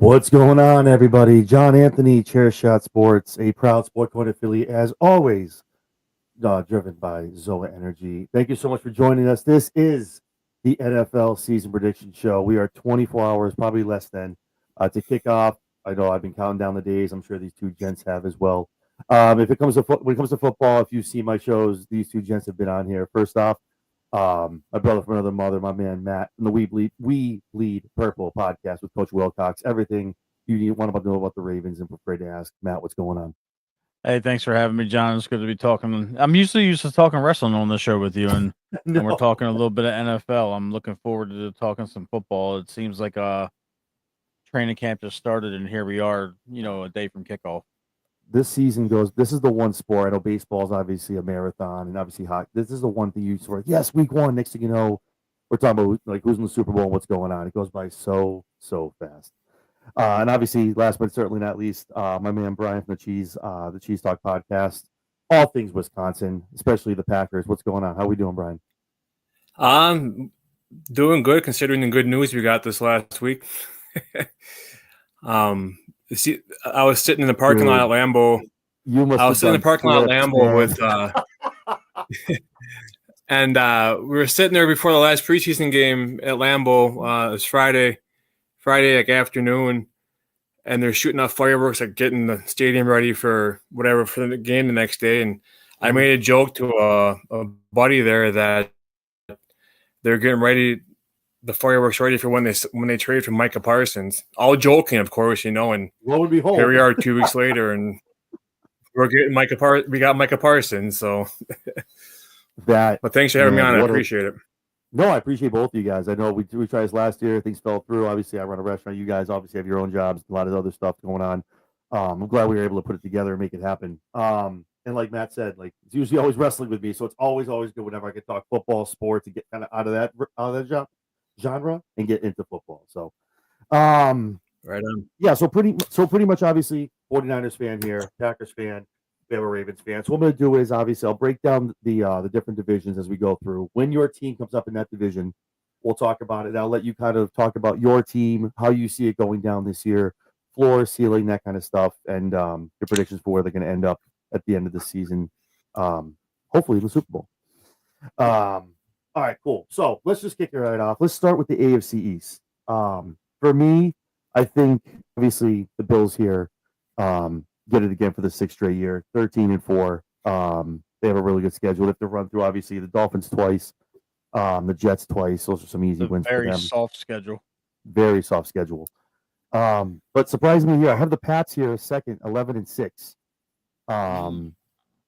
What's going on, everybody? John Anthony, Chairshot Sports, a proud Sport Coin affiliate, as always, driven by Zoa Energy. Thank you so much for joining us. This is the NFL Season Prediction Show. We are 24 hours, probably less than, to kick off. I know I've been counting down the days. I'm sure these two gents have as well. If it comes to when it comes to football, if you see my shows, these two gents have been on here. First off, my brother from another mother, my man Matt, from the We Bleed Purple podcast with Coach Wilcox. Everything you want to know about the Ravens, and afraid to ask Matt what's going on. Hey, thanks for having me, John. It's good to be talking. I'm usually used to talking wrestling on the show with you, and, No. and we're talking a little bit of NFL. I'm looking forward to talking some football. It seems like training camp just started, and here we are, a day from kickoff. This season goes. This is the one sport. I know baseball is obviously a marathon, and obviously hockey. This is the one thing you sort of, yes, week one. Next thing you know, we're talking about like who's in the Super Bowl and what's going on. It goes by so fast. And obviously, last but certainly not least, my man Brian from the CheezeTalk Podcast. All things Wisconsin, especially the Packers. What's going on? How we doing, Brian? Doing good considering the good news we got this last week. See, I was sitting in the parking lot at Lambeau. I was sitting in the parking lot at Lambeau with, and we were sitting there before the last preseason game at Lambeau. It was Friday like afternoon, and they're shooting off fireworks, like getting the stadium ready for whatever for the game the next day. And I made a joke to a buddy there that they're getting ready. The fireworks ready for when they trade for Micah Parsons. All joking, of course, and lo and behold, here we are 2 weeks later, and we're getting we got Micah Parsons. So but thanks for having me on. I appreciate it. No, I appreciate both of you guys. I know we tried this last year. Things fell through. Obviously, I run a restaurant. You guys obviously have your own jobs, a lot of other stuff going on. I'm glad we were able to put it together and make it happen. And like Matt said, like it's usually always wrestling with me, so it's always good whenever I can talk football, sports, and get kind of out of that job. Genre and get into football. So right on. Yeah, so pretty much obviously 49ers fan here, Packers fan, we have a Ravens fan. So what I'm going to do is obviously I'll break down the different divisions as we go through. When your team comes up in that division, we'll talk about it. I'll let you kind of talk about your team, how you see it going down this year, floor, ceiling, that kind of stuff, and your predictions for where they're going to end up at the end of the season. Hopefully the Super Bowl. All right, cool. So let's just kick it right off. Let's start with the AFC East. For me, I think obviously the Bills here get it again for the sixth straight year, 13-4. They have a really good schedule. They have to run through obviously the Dolphins twice, the Jets twice. Those are some easy wins for them. Very soft schedule. Very soft schedule. But surprisingly here, I have the Pats here second, 11-6.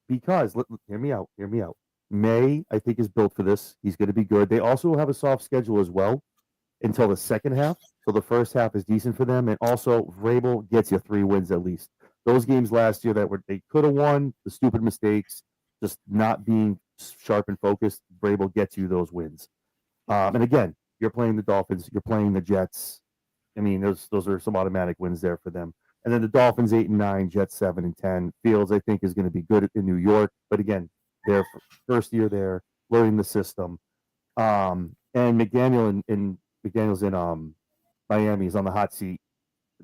Because hear me out. May, I think, is built for this. He's going to be good. They also have a soft schedule as well until the second half. So the first half is decent for them. And also, Vrabel gets you 3 wins at least. Those games last year they could have won, the stupid mistakes, just not being sharp and focused, Vrabel gets you those wins. And again, you're playing the Dolphins, you're playing the Jets. I mean, those are some automatic wins there for them. And then the Dolphins 8-9, Jets 7-10. Fields, I think, is going to be good in New York. But again, their first year there, learning the system. And McDaniel's in Miami is on the hot seat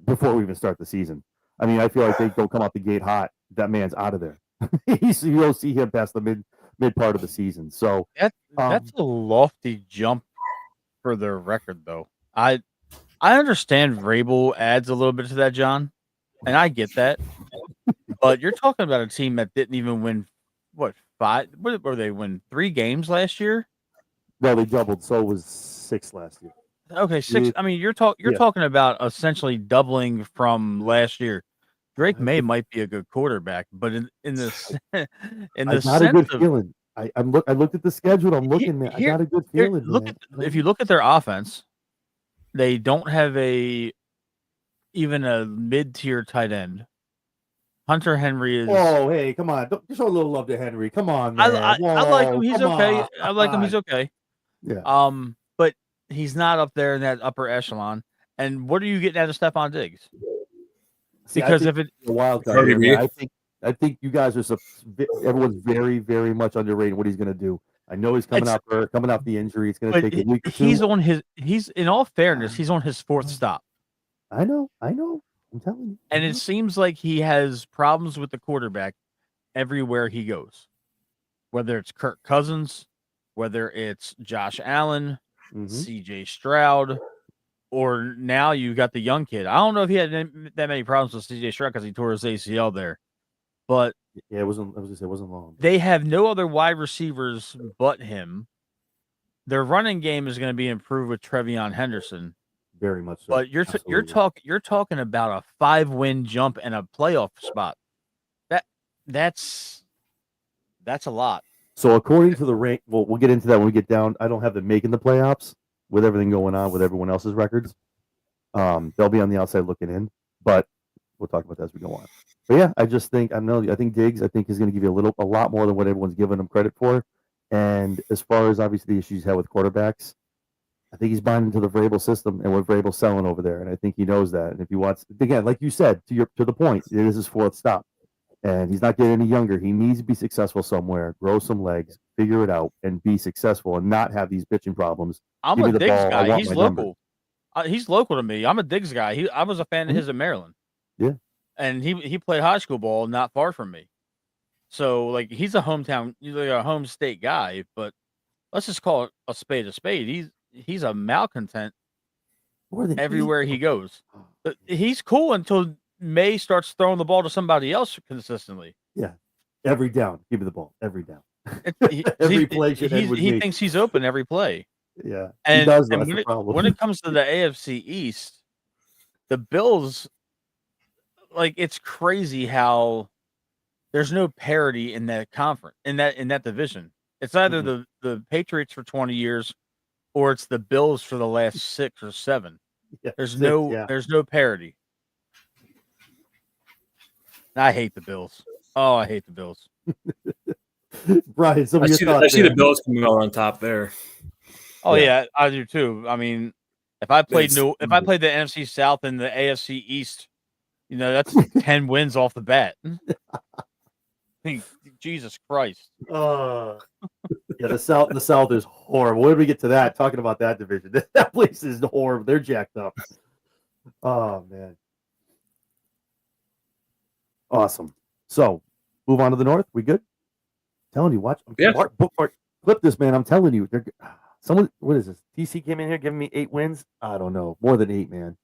before we even start the season. I mean, I feel like they don't come out the gate hot. That man's out of there. You don't see him past the mid part of the season. So that's a lofty jump for their record, though. I understand Vrabel adds a little bit to that, John, and I get that. But you're talking about a team that didn't even win five? What were they win 3 games last year? No, they doubled. So it was 6 last year. Okay, 6. I mean, you're talking about essentially doubling from last year. Drake May might be a good quarterback, but in the not a good feeling. I looked at the schedule. I'm looking, man. I got a good feeling. If you look at their offense, they don't have even a mid-tier tight end. Hunter Henry is. Oh, hey, come on! Don't show a little love to Henry. Come on, man. I like him. He's okay. I like him. He's okay. Yeah. But he's not up there in that upper echelon. And what are you getting out of Stephon Diggs? Because if it's a wild card, I think you guys are everyone's very, very much underrating what he's going to do. I know he's coming off the injury. It's going to take a week or two. He's in all fairness, he's on his 4th stop. I know. I'm telling you. And it seems like he has problems with the quarterback everywhere he goes. Whether it's Kirk Cousins, whether it's Josh Allen, CJ Stroud, or now you got the young kid. I don't know if he had that many problems with CJ Stroud because he tore his ACL there. But yeah, it wasn't. I was gonna say it wasn't long. They have no other wide receivers but him. Their running game is going to be improved with Trevion Henderson. Very much so. But you're talking about a 5-win jump and a playoff spot. That's a lot. So according to the rank, well, we'll get into that when we get down. I don't have them making the playoffs with everything going on with everyone else's records. They'll be on the outside looking in, but we'll talk about that as we go on. But yeah, I just think I think Diggs is going to give you a lot more than what everyone's giving him credit for. And as far as obviously the issues he's had with quarterbacks, I think he's buying into the Vrabel system and what Vrabel's selling over there, and I think he knows that. And if he wants, again, like you said, to the point, it is his fourth stop, and he's not getting any younger. He needs to be successful somewhere, grow some legs, figure it out, and be successful, and not have these bitching problems. I'm a Diggs guy. He's local. He's local to me. I'm a Diggs guy. I was a fan of his in Maryland. Yeah, and he played high school ball not far from me. So like he's a home state guy, but let's just call it a spade a spade. He's a malcontent everywhere he goes. He's cool until May starts throwing the ball to somebody else consistently. Yeah, every down, give me the ball every down. Every play he thinks he's open every play. Yeah, and, he does. And when it comes to the AFC East, the Bills, like it's crazy how there's no parity in that conference in that division. It's either the Patriots for 20 years or it's the Bills for the last 6 or 7. Yeah, there's no parity. I hate the Bills. Oh, I hate the Bills. Brian, I see the Bills coming out on top there. Oh yeah, I do too. I mean, if I played the NFC South and the AFC East, that's 10 wins off the bat. Jesus Christ. Yeah, the South is horrible. When did we get to that? Talking about that division. That place is horrible. They're jacked up. Oh man. Awesome. So move on to the North. We good? I'm telling you, watch. Yeah. Clip this, man. I'm telling you. Someone, what is this? DC came in here giving me 8 wins. I don't know. More than 8, man.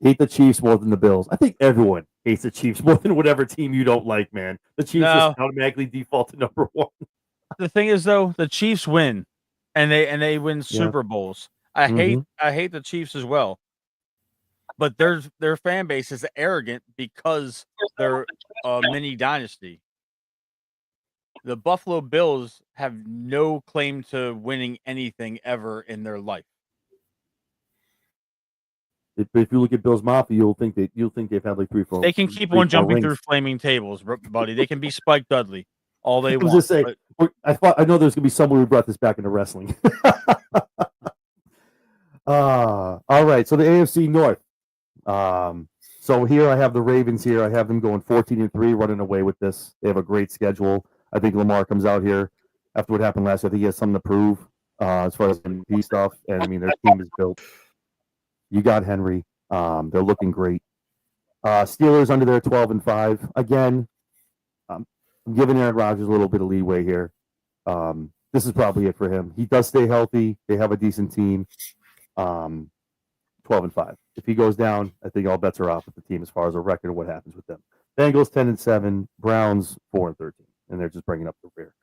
Hate the Chiefs more than the Bills. I think everyone hates the Chiefs more than whatever team you don't like, man. The Chiefs just automatically default to number 1. The thing is, though, the Chiefs win, and they win Super Bowls. I hate the Chiefs as well, but their fan base is arrogant because they're a mini dynasty. The Buffalo Bills have no claim to winning anything ever in their life. If you look at Bills Mafia, you'll think they've had like 3, 4. They can keep on jumping through flaming tables, buddy. They can be Spike Dudley all they want. I know there's gonna be someone who brought this back into wrestling. All right. So the AFC North. So here I have the Ravens. Here I have them going 14-3, running away with this. They have a great schedule. I think Lamar comes out here after what happened last year. I think he has something to prove as far as MVP stuff. And I mean, their team is built. You got Henry. They're looking great. Steelers under there 12-5. Again, I'm giving Aaron Rodgers a little bit of leeway here. This is probably it for him. He does stay healthy. They have a decent team. 12-5. If he goes down, I think all bets are off with the team as far as a record of what happens with them. Bengals 10-7. Browns 4-13. And they're just bringing up the rear.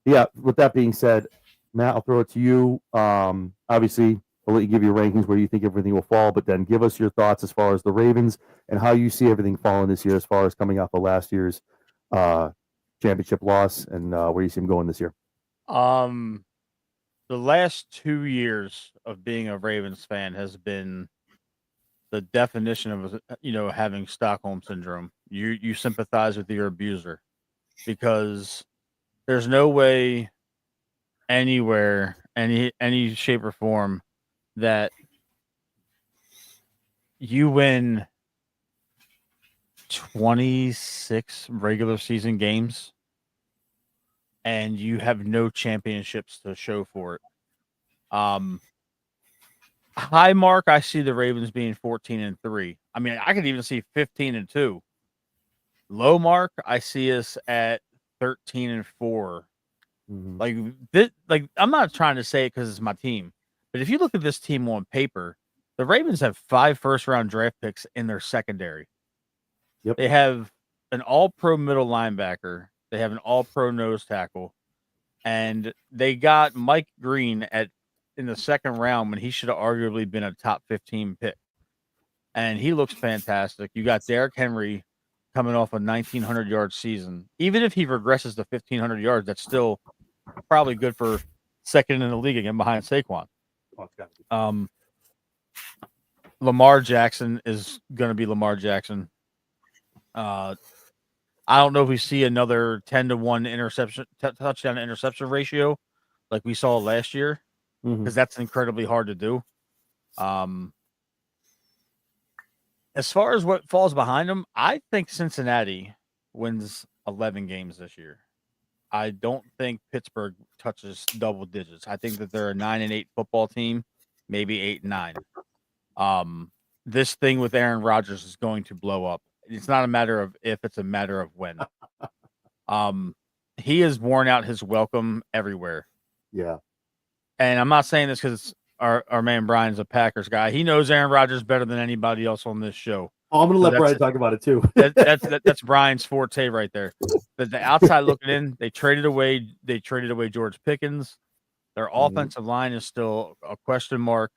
Yeah, with that being said, Matt, I'll throw it to you. Obviously, I'll let you give your rankings where you think everything will fall, but then give us your thoughts as far as the Ravens and how you see everything falling this year as far as coming off of last year's championship loss and where you see them going this year. The last 2 years of being a Ravens fan has been the definition of having Stockholm syndrome. You sympathize with your abuser because there's no way anywhere, any shape or form that you win 26 regular season games and you have no championships to show for it. high mark, I see the Ravens being 14-3. I mean, I could even see 15-2. Low mark, I see us at 13-4. Like this, like I'm not trying to say it because it's my team, but if you look at this team on paper, the Ravens have 5 first-round draft picks in their secondary. Yep. They have an all-pro middle linebacker. They have an all-pro nose tackle, and they got Mike Green in the second round when he should have arguably been a top 15 pick, and he looks fantastic. You got Derrick Henry coming off a 1,900-yard season. Even if he regresses to 1,500 yards, that's still probably good for second in the league again behind Saquon. Lamar Jackson is going to be Lamar Jackson. I don't know if we see another 10-1 interception touchdown to interception ratio like we saw last year, because that's incredibly hard to do. As far as what falls behind them, I think Cincinnati wins 11 games this year. I don't think Pittsburgh touches double digits. I think that they're a 9-8 football team, maybe 8-9. This thing with Aaron Rodgers is going to blow up. It's not a matter of if, it's a matter of when. He has worn out his welcome everywhere. Yeah. And I'm not saying this because our man Brian's a Packers guy. He knows Aaron Rodgers better than anybody else on this show. I'm going to let Brian talk about it too. That's Brian's forte right there. But the outside looking in, they traded away George Pickens. Their offensive line is still a question mark.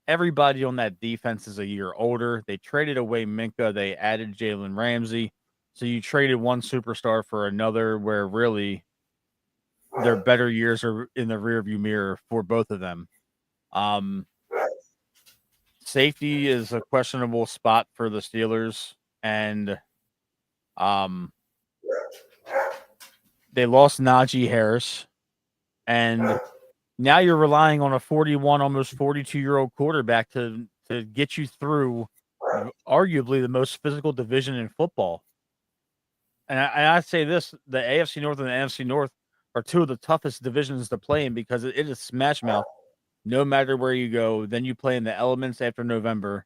Everybody on that defense is a year older. They traded away Minka. They added Jalen Ramsey. So you traded one superstar for another, where really their better years are in the rearview mirror for both of them. Safety is a questionable spot for the Steelers, and they lost Najee Harris, and now you're relying on a 41, almost 42-year-old quarterback to get you through arguably the most physical division in football. And I say this, the AFC North and the NFC North are two of the toughest divisions to play in, because it is smash mouth no matter where you go. Then you play in the elements after November.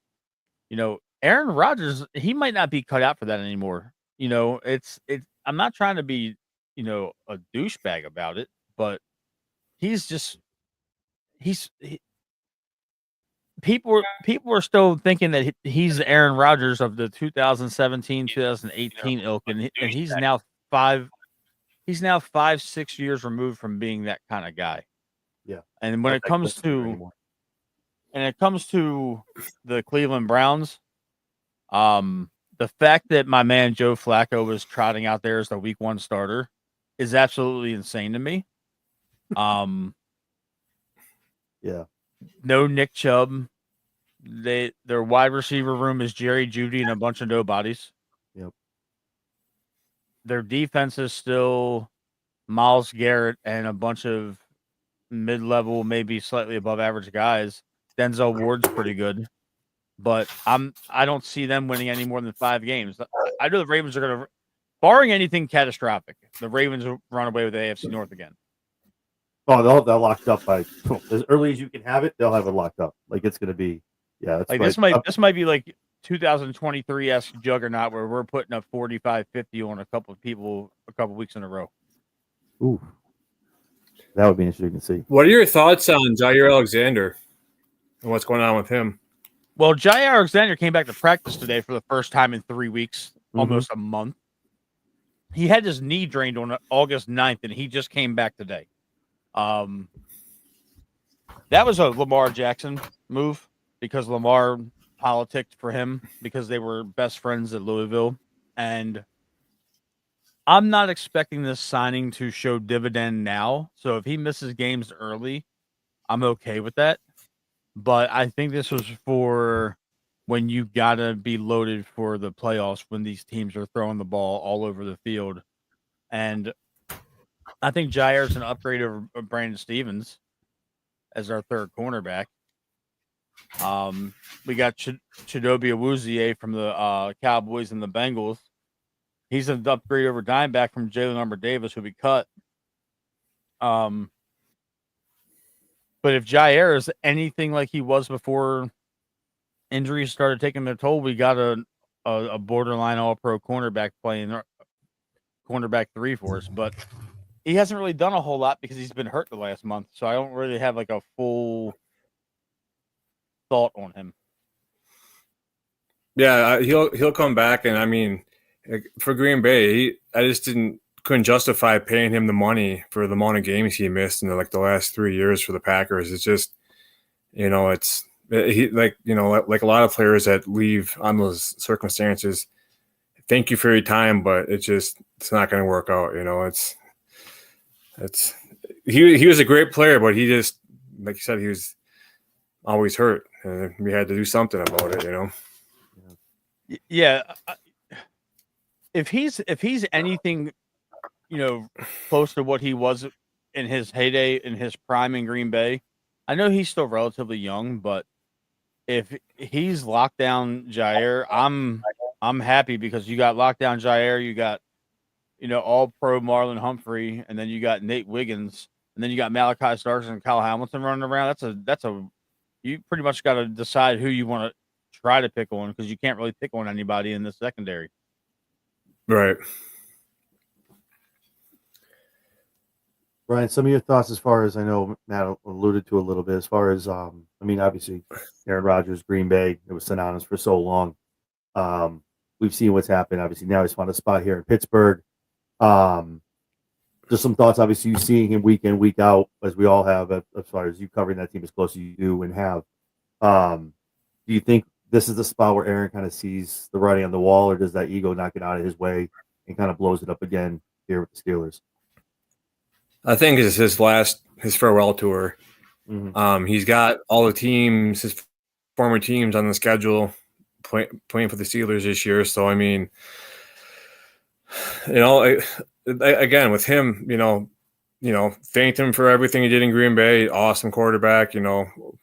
Aaron Rodgers, he might not be cut out for that anymore. I'm not trying to be, a douchebag about it, but people are still thinking that he's Aaron Rodgers of the 2017, 2018 ilk, and he's now 5-6 years removed from being that kind of guy. Yeah. And when it comes to the Cleveland Browns, the fact that my man Joe Flacco was trotting out there as the week 1 starter is absolutely insane to me. Yeah. No Nick Chubb. Their wide receiver room is Jerry Jeudy and a bunch of nobodies. Yep. Their defense is still Myles Garrett and a bunch of mid-level, maybe slightly above average guys. Denzel Ward's pretty good, but I don't see them winning any more than 5 games. I know the Ravens are going to, barring anything catastrophic, the Ravens will run away with the AFC North again. Oh, they'll have that locked up by as early as you can have it. They'll have it locked up. Like it's going to be, yeah. That's like right. this might be like 2023-esque juggernaut where we're putting up 45-50 on a couple of people a couple of weeks in a row. Ooh, that would be interesting to see. What are your thoughts on Jair Alexander and what's going on with him? Well, Jair Alexander came back to practice today for the first time in 3 weeks, almost a month. He had his knee drained on August 9th, and he just came back today. That was a Lamar Jackson move, because Lamar politicked for him because they were best friends at Louisville. And I'm not expecting this signing to show dividend now. So if he misses games early, I'm okay with that. But I think this was for when you got to be loaded for the playoffs, when these teams are throwing the ball all over the field. And I think Jair's an upgrade over Brandon Stevens as our third cornerback. We got Chidobe Awuzie from the Cowboys and the Bengals. He's an upgrade over Dimeback from Jalen Davis, who we cut. But But if Jair is anything like he was before injuries started taking their toll, we got a borderline all-pro cornerback playing cornerback 3 for us. But he hasn't really done a whole lot because he's been hurt the last month. So I don't really have like a full thought on him. Yeah, he'll come back, and I mean, for Green Bay, I just couldn't justify paying him the money for the amount of games he missed in the last 3 years for the Packers. It's just, it's like a lot of players that leave on those circumstances. Thank you for your time, but it's not going to work out. He was a great player, but he just, like you said, he was always hurt, and we had to do something about it. Yeah, if he's anything, close to what he was in his heyday, in his prime in Green Bay, I know he's still relatively young, but if he's locked down Jair, I'm happy because you got lockdown Jair, you got all pro Marlon Humphrey, and then you got Nate Wiggins, and then you got Malachi Starks and Kyle Hamilton running around. That's a you pretty much got to decide who you want to try to pick on because you can't really pick on anybody in the secondary. Right. Ryan, some of your thoughts as far as I know Matt alluded to a little bit as far as obviously Aaron Rodgers, Green Bay, it was synonymous for so long. We've seen what's happened. Obviously now he's found a spot here in Pittsburgh. Just some thoughts, obviously you seeing him week in, week out, as we all have, as far as you covering that team as close as you do and have. Do you think this is the spot where Aaron kind of sees the writing on the wall, or does that ego knock it out of his way and kind of blows it up again here with the Steelers? I think it's his farewell tour. Mm-hmm. He's got all the teams, his former teams on the schedule playing for the Steelers this year. So, I mean, again, with him, thanked him for everything he did in Green Bay. Awesome quarterback,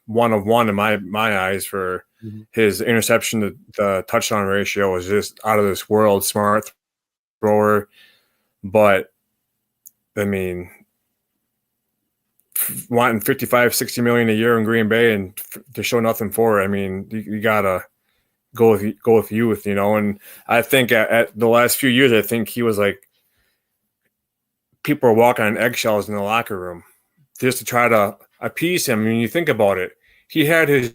one of one in my eyes for his interception to the touchdown ratio was just out of this world. Smart thrower. But, I mean, wanting $55-60 million a year in Green Bay and to show nothing for it, I mean, you gotta go with youth, And I think at the last few years, I think he was like, people were walking on eggshells in the locker room just to try to appease him. I mean, you think about it, he had his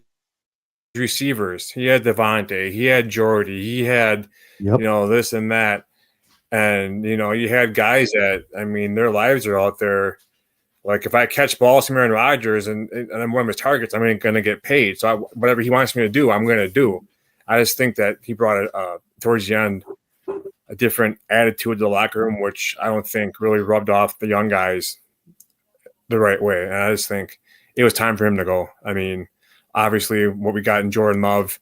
receivers, he had Devontae, he had Jordy, he had this and that, and you had guys that, I mean, their lives are out there. Like, if I catch balls from Aaron Rodgers and I'm one of his targets, I'm going to get paid. So whatever he wants me to do, I'm going to do. I just think that he brought towards the end a different attitude to the locker room, which I don't think really rubbed off the young guys the right way. And I just think it was time for him to go. I mean, obviously, what we got in Jordan Love,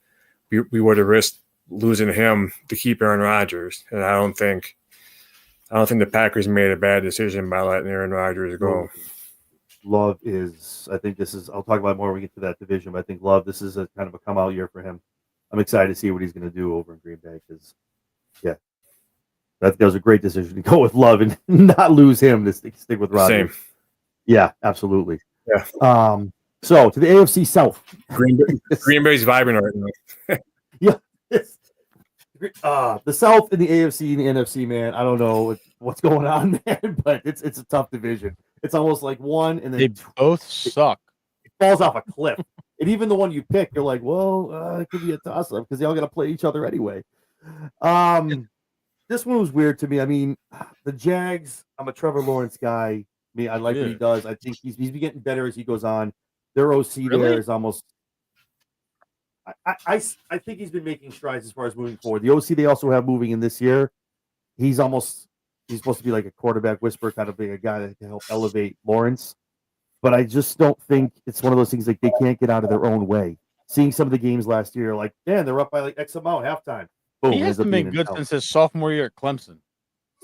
we would have risked losing him to keep Aaron Rodgers. And I don't think the Packers made a bad decision by letting Aaron Rodgers go. Love is, I think this is, I'll talk about more when we get to that division, but I think Love, this is a kind of a come out year for him. I'm excited to see what he's going to do over in Green Bay because, that was a great decision to go with Love and not lose him to stick with Rodgers. Same. Yeah, absolutely. Yeah. So to the AFC South. Green Bay's vibing right now. Yeah. The South and the AFC and the NFC, man, I don't know what's going on, man, but it's a tough division. It's almost like one and then they both suck. It falls off a cliff. And even the one you pick, you're like, well, it could be a toss-up because they all got to play each other anyway. This one was weird to me. I mean, the Jags, I'm a Trevor Lawrence guy. I mean, I like what he does. I think he's been getting better as he goes on. Their OC there is almost I think he's been making strides as far as moving forward. The OC they also have moving in this year. He's supposed to be like a quarterback whisperer, kind of being a guy that can help elevate Lawrence. But I just don't think it's one of those things like they can't get out of their own way. Seeing some of the games last year, like, man, they're up by like X amount halftime. Boom, he hasn't been good since his sophomore year at Clemson.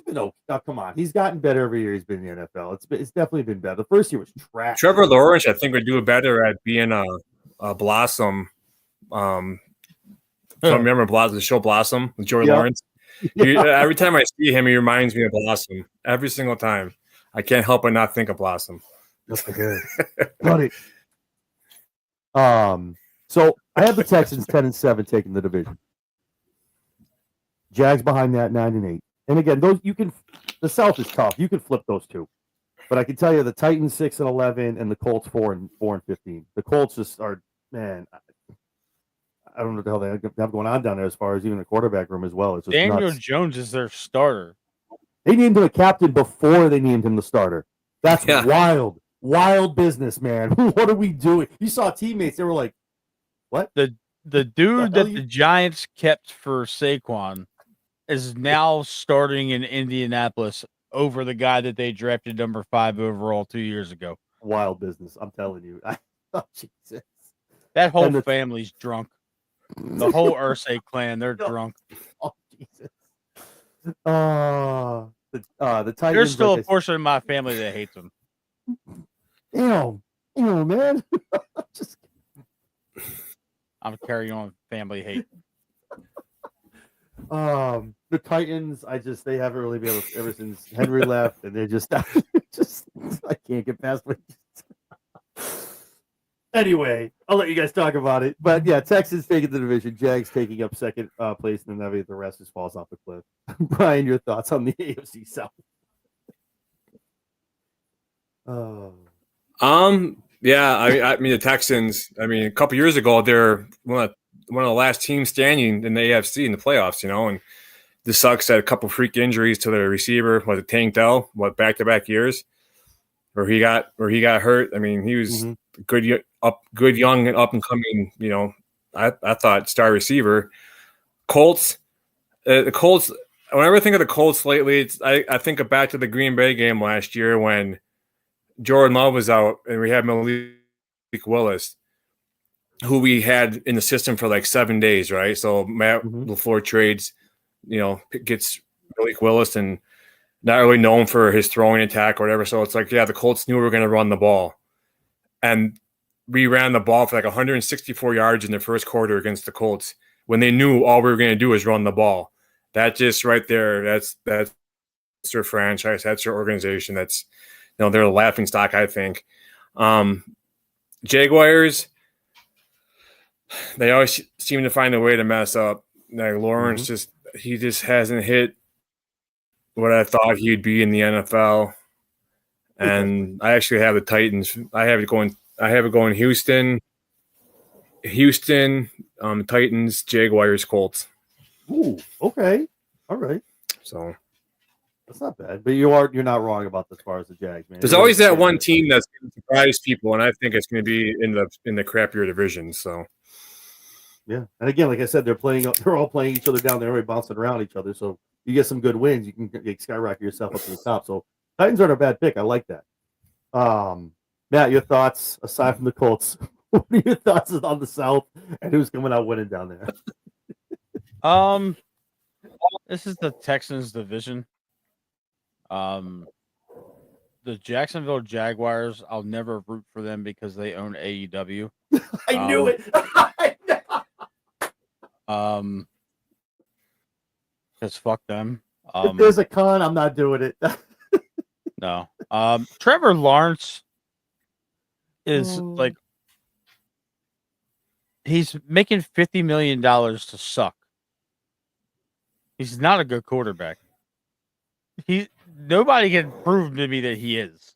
Come on. He's gotten better every year he's been in the NFL. It's definitely been better. The first year was trash. Trevor Lawrence, I think, would do better at being a Blossom. Remember the show Blossom with Joey Lawrence? Every time I see him, he reminds me of Blossom. Every single time. I can't help but not think of Blossom. That's good. Buddy, So I have the Texans 10-7 taking the division. Jags behind that 9-8. And again, those you can. The South is tough. You can flip those two, but I can tell you the Titans 6-11 and the Colts 4-15. The Colts just are, man. I don't know what the hell they have going on down there as far as even the quarterback room as well. It's just Daniel nuts. Jones is their starter. They named him a captain before they named him the starter. That's Yeah. wild. Wild business, man. What are we doing? You saw teammates, they were like, what? The dude hell that you- the Giants kept for Saquon is now starting in Indianapolis over the guy that they drafted number 5 overall 2 years ago. Wild business. I'm telling you. Oh, Jesus. That whole And the- family's drunk. The whole Ursay clan, they're drunk. Oh, Jesus. The Titans. There's still like a portion of my family that hates them. Ew, man. Just I'm carrying on family hate. the Titans, they haven't really been able to, ever since Henry left, and they're just I can't get past what. Anyway, I'll let you guys talk about it. But yeah, Texans taking the division, Jags taking up second place, and then the rest just falls off the cliff. Brian, your thoughts on the AFC South? Yeah, I mean the Texans. I mean, a couple years ago, they're one of the last teams standing in the AFC in the playoffs. And this sucks that a couple freak injuries to their receiver, Tank Dell, back-to-back years, where he got hurt. I mean, he was good young and up and coming. I thought star receiver. Colts. The Colts. Whenever I think of the Colts lately, I think back to the Green Bay game last year when Jordan Love was out and we had Malik Willis, who we had in the system for like 7 days, right? So Matt LaFleur trades, gets Malik Willis and not really known for his throwing attack or whatever. So it's like, yeah, the Colts knew we were going to run the ball. And we ran the ball for like 164 yards in the first quarter against the Colts when they knew all we were going to do was run the ball. That just right there, that's their franchise, that's their organization. That's, they're a laughing stock, I think. Jaguars, they always seem to find a way to mess up. Like Lawrence he just hasn't hit what I thought he'd be in the NFL. And I actually have the Titans. I have it going Houston, Titans, Jaguars, Colts. Ooh, okay. All right. So that's not bad. But you're not wrong about as far as the Jags, man. There's always that one team that's going to surprise people, and I think it's going to be in the crappier divisions. So yeah, and again, like I said, they're all playing each other down. They're already bouncing around each other. So you get some good wins, you can skyrocket yourself up to the top. So Titans aren't a bad pick. I like that. Matt, your thoughts aside from the Colts? What are your thoughts on the South and who's coming out winning down there? This is the Texans division. The Jacksonville Jaguars, I'll never root for them because they own AEW. I knew it. Because fuck them. If there's a con, I'm not doing it. No. Trevor Lawrence is like, he's making $50 million to suck. He's not a good quarterback. Nobody can prove to me that he is.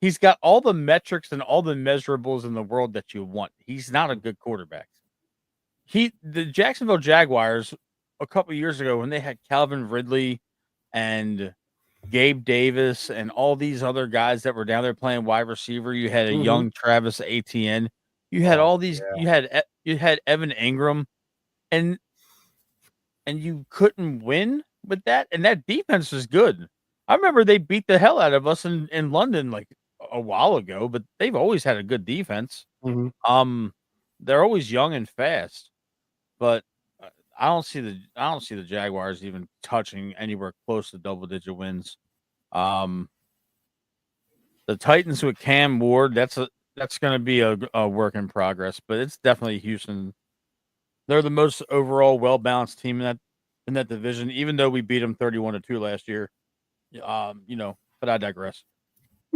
He's got all the metrics and all the measurables in the world that you want. He's not a good quarterback. The Jacksonville Jaguars a couple years ago when they had Calvin Ridley and Gabe Davis and all these other guys that were down there playing wide receiver, you had a young Travis Etienne. You had all these. Yeah. You had Evan Ingram, and you couldn't win with that. And that defense was good. I remember they beat the hell out of us in London like a while ago, but they've always had a good defense. They're always young and fast, but I don't see the Jaguars even touching anywhere close to double-digit wins. The Titans with Cam Ward, that's going to be a work in progress, but it's definitely Houston. They're the most overall well-balanced team in that division, even though we beat them 31-2 last year. But I digress.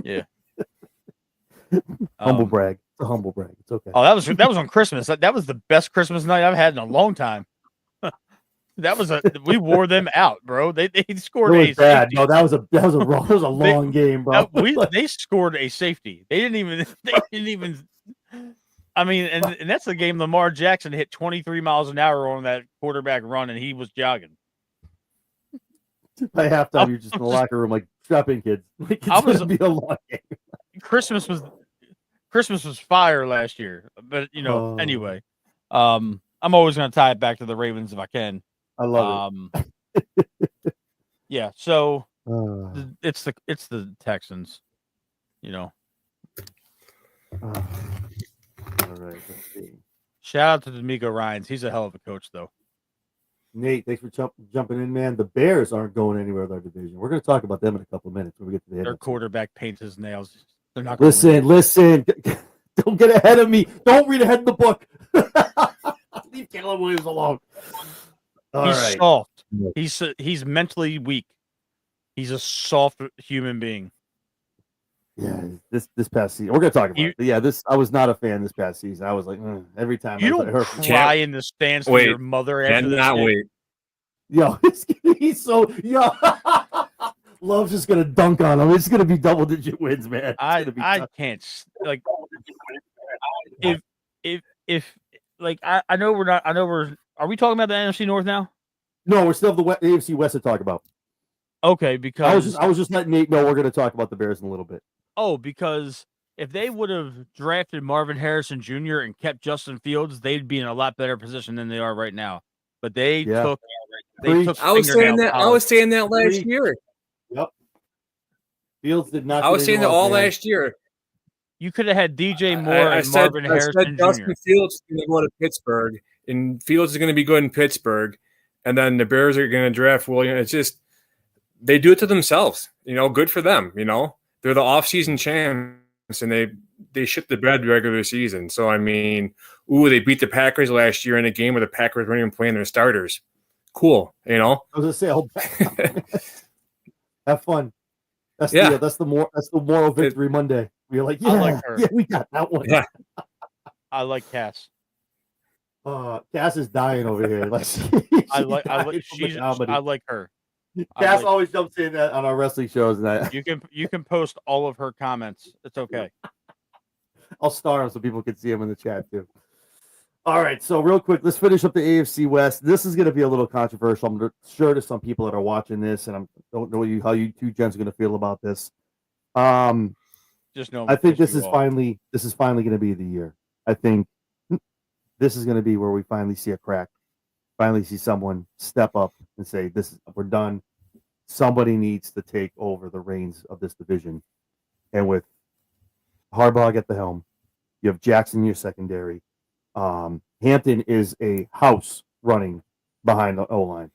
Yeah. Humble brag. It's a humble brag. It's okay. Oh, that was on Christmas. That was the best Christmas night I've had in a long time. We wore them out, bro. They scored It a was bad. safety. No, that was a long game, bro. They scored a safety. They didn't even. I mean, and that's the game Lamar Jackson hit 23 miles an hour on that quarterback run, and he was jogging. By halftime, you're just in the locker room, like, strap in, kids. Like, it's going to be a long game. Christmas was fire last year, but anyway, I'm always going to tie it back to the Ravens if I can. I love it. Yeah, so it's the Texans, All right, let's see. Shout out to D'Amico Ryans. He's a hell of a coach, though. Nate, thanks for jumping in, man. The Bears aren't going anywhere with our division. We're going to talk about them in a couple of minutes when we get to the end. Their quarterback paints his nails. They're not. Listen. Don't get ahead of me. Don't read ahead in the book. Leave Caleb Williams alone. He's soft. He's mentally weak. He's a soft human being. Yeah, this past season we're gonna talk about it. But yeah, I was not a fan this past season. I was like, every time you don't cry in the stands for your mother after this cannot game. wait. Yo, he's so Love's just gonna dunk on him. It's gonna be double-digit wins, man. I can't like if like I know we're not. I know we're. Are we talking about the NFC North now? No, we're still the AFC West to talk about. Okay, because I was just letting Nate know we're going to talk about the Bears in a little bit. Oh, because if they would have drafted Marvin Harrison Jr. and kept Justin Fields, they'd be in a lot better position than they are right now. But they took. I was saying that last year. Yep. Fields did not. I was saying that all last year. You could have had DJ Moore and Marvin Harrison Jr. Justin Fields is going to go to Pittsburgh, and Fields is going to be good in Pittsburgh, and then the Bears are going to draft Williams. It's just they do it to themselves. Good for them. They're the off-season champs, and they shit the bed regular season. So I mean, they beat the Packers last year in a game where the Packers weren't even playing their starters. Cool, I was going to say, have fun. That's the moral victory Monday. We're like, I like her. Yeah, we got that one. Yeah. I like Cass. Cass is dying over here. Like, I like her. Cass always jumps in on our wrestling shows, and you can post all of her comments. It's okay. I'll star them so people can see them in the chat too. All right, so real quick, let's finish up the AFC West. This is going to be a little controversial. I'm sure to some people that are watching this, and I don't know how you two gents are going to feel about this. Just know. I think this is finally going to be the year. I think this is going to be where we finally see a crack. Finally see someone step up and say, we're done. Somebody needs to take over the reins of this division. And with Harbaugh at the helm, you have Jackson in your secondary. Hampton is a house running behind the O-line.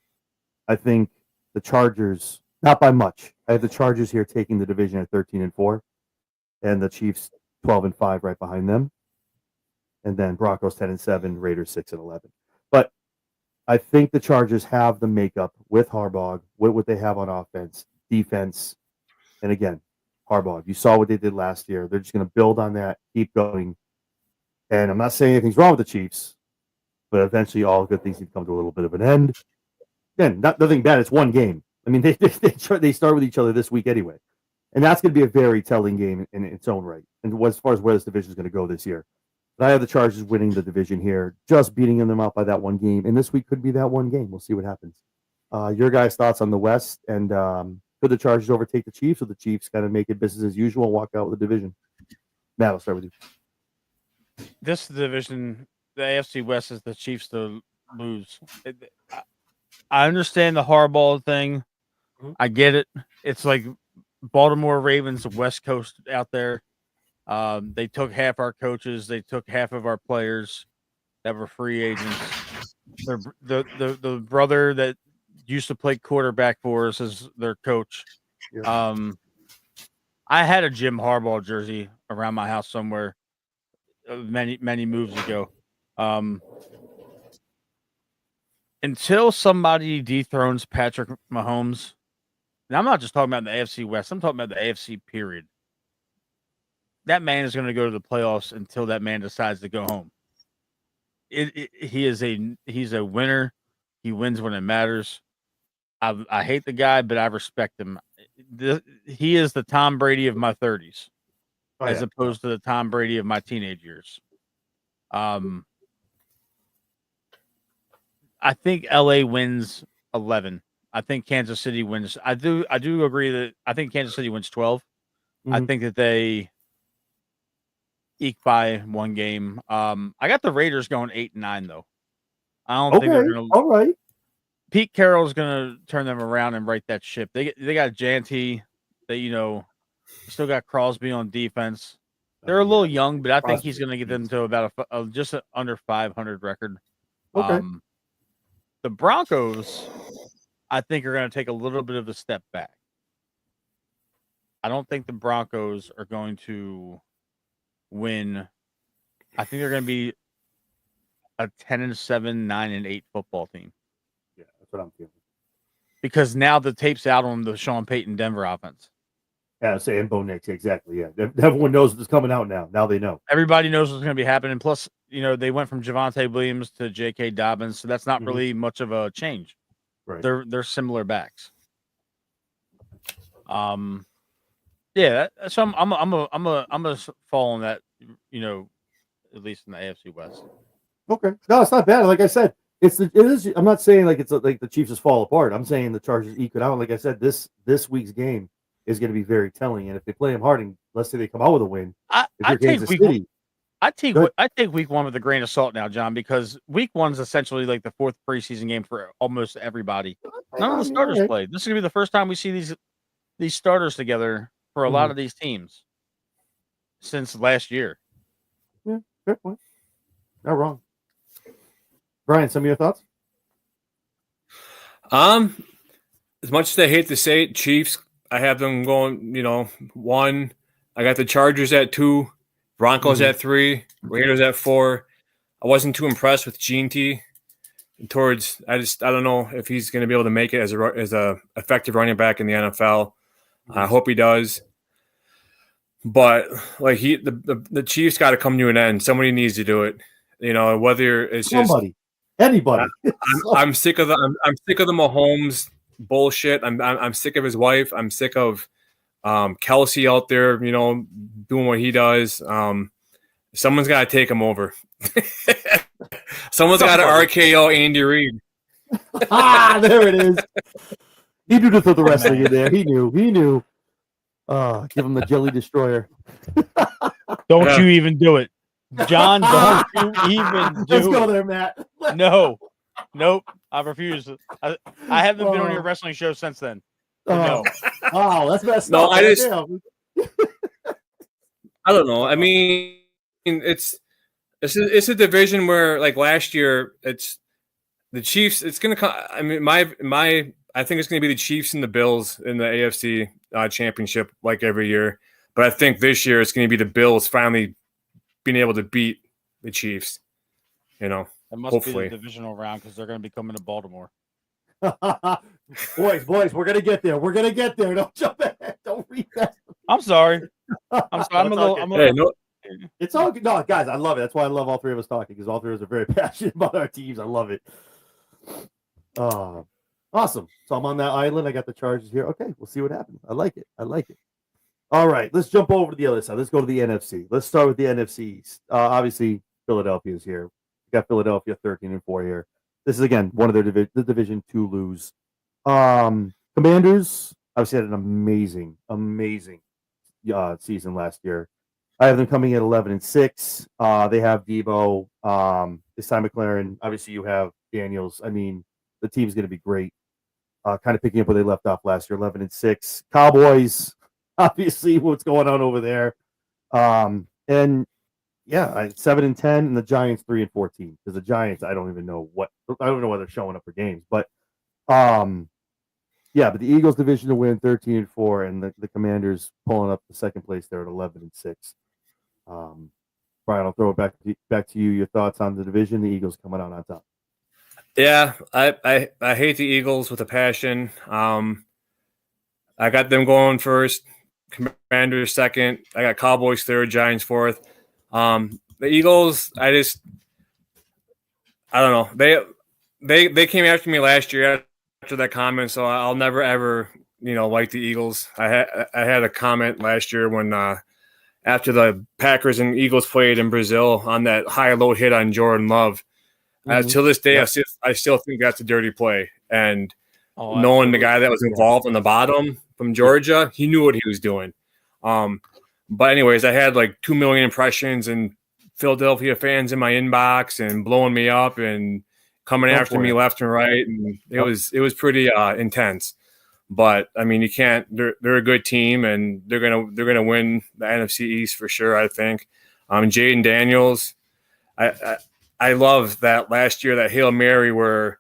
I think the Chargers, not by much. I have the Chargers here taking the division at 13-4, and the Chiefs 12-5 right behind them. And then Broncos 10-7, Raiders 6-11. But I think the Chargers have the makeup with Harbaugh, with what they have on offense, defense, and again, Harbaugh. You saw what they did last year. They're just going to build on that, keep going. And I'm not saying anything's wrong with the Chiefs, but eventually all good things need to come to a little bit of an end. Again, nothing bad. It's one game. I mean, they start with each other this week anyway. And that's going to be a very telling game in its own right. And as far as where this division is going to go this year. But I have the Chargers winning the division here, just beating them out by that one game. And this week could be that one game. We'll see what happens. Your guys' thoughts on the West, and could the Chargers overtake the Chiefs, or the Chiefs kind of make it business as usual and walk out with the division? Matt, I'll start with you. This division, the AFC West, is the Chiefs to lose. I understand the Harbaugh thing. I get it. It's like Baltimore Ravens, the West Coast out there. They took half our coaches. They took half of our players that were free agents. The brother that used to play quarterback for us is their coach. Yeah. I had a Jim Harbaugh jersey around my house somewhere many moves ago. Until somebody dethrones Patrick Mahomes, and I'm not just talking about the AFC West, I'm talking about the AFC period. that man is going to go to the playoffs until that man decides to go home. He's a winner. He wins when it matters. I hate the guy, but I respect him. He is the Tom Brady of my 30s, as opposed to the Tom Brady of my teenage years. I think LA wins 11. I think Kansas City wins. I do agree that I think Kansas City wins 12. I think that they eke by one game. I got the Raiders going 8-9 though. I don't think they're gonna. All right. Pete Carroll's gonna turn them around and right that ship. They got Janty. They still got Crosby on defense. They're a little young, but I think he's gonna get them to about just a under 500 record. Okay. The Broncos, I think, are going to take a little bit of a step back. I don't think the Broncos are going to win. I think they're going to be a 10-7, 9-8 football team. Yeah, that's what I'm feeling. Because now the tape's out on the Sean Payton Denver offense. Yeah, saying Bo Nix, exactly. Yeah, everyone knows what's coming out now. Now they know. Everybody knows what's going to be happening. Plus, they went from Javonte Williams to J.K. Dobbins, so that's not really much of a change. Right. They're similar backs. Yeah. So I'm gonna fall on that. At least in the AFC West. Okay. No, it's not bad. Like I said, it is. I'm not saying like it's like the Chiefs just fall apart. I'm saying the Chargers eke it out. Like I said, this week's game is going to be very telling. And if they play them hard, and let's say they come out with a win, I take week one with a grain of salt now, John, because week one's essentially like the fourth preseason game for almost everybody. None of the starters played. This is gonna be the first time we see these starters together for a lot of these teams since last year. Yeah, fair point. Not wrong. Brian, some of your thoughts? As much as I hate to say it, Chiefs, I have them going, 1. I got the Chargers at 2, Broncos at 3, Raiders at 4. I wasn't too impressed with G&T. I don't know if he's going to be able to make it as a effective running back in the NFL. I hope he does. But like the Chiefs got to come to an end. Somebody needs to do it. Whether it's anybody. I'm sick of I'm sick of the Mahomes bullshit. I'm sick of his wife. I'm sick of Kelsey out there, doing what he does. Someone's got to take him over. Someone's got to RKO Andy Reid. There it is. He knew to throw the wrestling in there. He knew. Give him the jelly destroyer. Don't you even do it. John, don't you even do it. Let's go there, Matt. No. Nope. I refuse. I haven't been on your wrestling show since then. No. Oh, that's messed no, up. I don't know. I mean, it's a division where, like last year, it's the Chiefs. It's going to come. I mean, I think it's going to be the Chiefs and the Bills in the AFC championship, like every year. But I think this year it's going to be the Bills finally being able to beat the Chiefs. It must hopefully be the divisional round because they're going to be coming to Baltimore. boys, we're going to get there. Don't jump ahead. Don't read that. I'm sorry. It's all good. No, guys, I love it. That's why I love all three of us talking, because all three of us are very passionate about our teams. I love it. Awesome. So I'm on that island. I got the Chargers here. Okay, we'll see what happens. I like it. All right, let's jump over to the other side. Let's go to the NFC. Let's start with the NFC East. Obviously, Philadelphia is here. We got Philadelphia 13-4 here. This is, again, one of their the division to lose. Commanders obviously had an amazing season last year. I have them coming at 11-6. They have Debo. It's Ty McLaren. Obviously, you have Daniels. I mean, the team's going to be great. Kind of picking up where they left off last year, 11-6. Cowboys, obviously, what's going on over there. And yeah, 7-10, and the Giants 3-14. Because the Giants, I don't know why they're showing up for games. But yeah, but the Eagles division to win 13-4, and the Commanders pulling up the second place there at 11-6. Brian, I'll throw it back to you. Your thoughts on the division? The Eagles coming out on top. Yeah, I hate the Eagles with a passion. I got them going first. Commanders second. I got Cowboys third, Giants fourth. The Eagles, I don't know. They came after me last year after that comment, so I'll never ever like the Eagles. I had a comment last year when after the Packers and Eagles played in Brazil on that high low hit on Jordan Love. To this day, I still think that's a dirty play. And knowing the guy that was involved on the bottom from Georgia, he knew what he was doing. But anyways, I had like 2 million impressions and Philadelphia fans in my inbox and blowing me up and coming after me left and right, and it was pretty intense. But I mean, you can't. They're a good team, and they're gonna win the NFC East for sure. I think. Jaden Daniels, I love that last year that Hail Mary where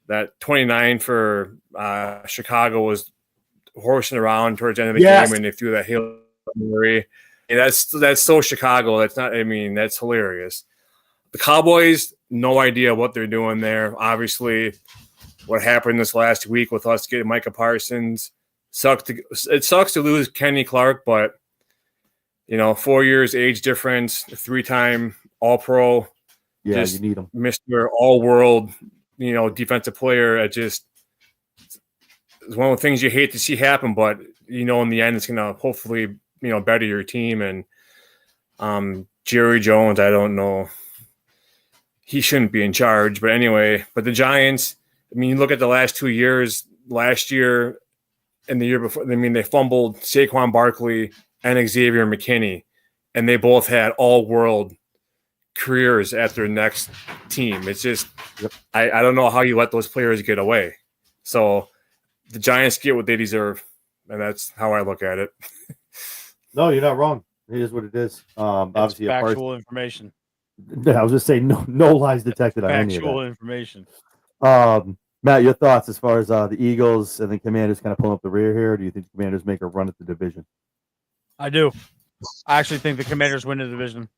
that 29 for Chicago was horsing around towards the end of the game, and they threw that Hail Mary. And that's so Chicago. That's not. I mean, that's hilarious. The Cowboys, no idea what they're doing there. Obviously, what happened this last week with us getting Micah Parsons it sucks to lose Kenny Clark, but 4 years age difference, 3-time All-Pro, you need him, Mr. All-World, defensive player. It's one of the things you hate to see happen, but in the end, it's gonna hopefully better your team. And Jerry Jones, I don't know. He shouldn't be in charge. But anyway, the Giants, I mean, you look at the last 2 years, last year and the year before, I mean, they fumbled Saquon Barkley and Xavier McKinney, and they both had all-world careers at their next team. It's just, I don't know how you let those players get away. So the Giants get what they deserve, and that's how I look at it. No, you're not wrong. It is what it is. Obviously, factual information. I was just saying, no lies detected on any of that. Factual information. Matt, your thoughts as far as the Eagles and the Commanders kind of pulling up the rear here? Do you think the Commanders make a run at the division? I do. I actually think the Commanders win the division.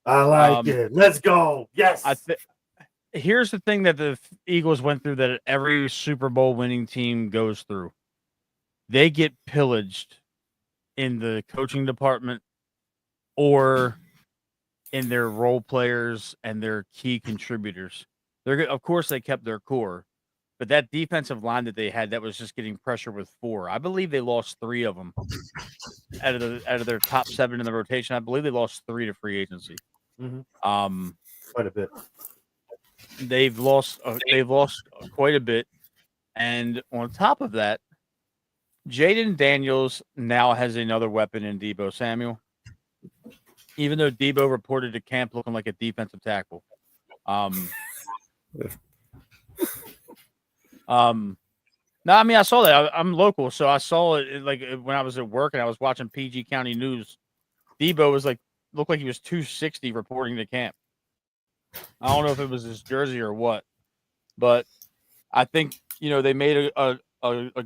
I like it. Let's go. Yes. Here's the thing that the Eagles went through that every Super Bowl winning team goes through. They get pillaged in the coaching department or in their role players and their key contributors. Of course, they kept their core, but that defensive line that they had that was just getting pressure with 4. I believe they lost 3 of them out of their top 7 in the rotation. I believe they lost 3 to free agency. Mm-hmm. Quite a bit. They've lost quite a bit, and on top of that, Jaden Daniels now has another weapon in Deebo Samuel. Even though Deebo reported to camp looking like a defensive tackle. No, I mean, I saw that. I'm local, so I saw it like when I was at work and I was watching PG County News. Deebo was looked like he was 260 reporting to camp. I don't know if it was his jersey or what, but I think they made a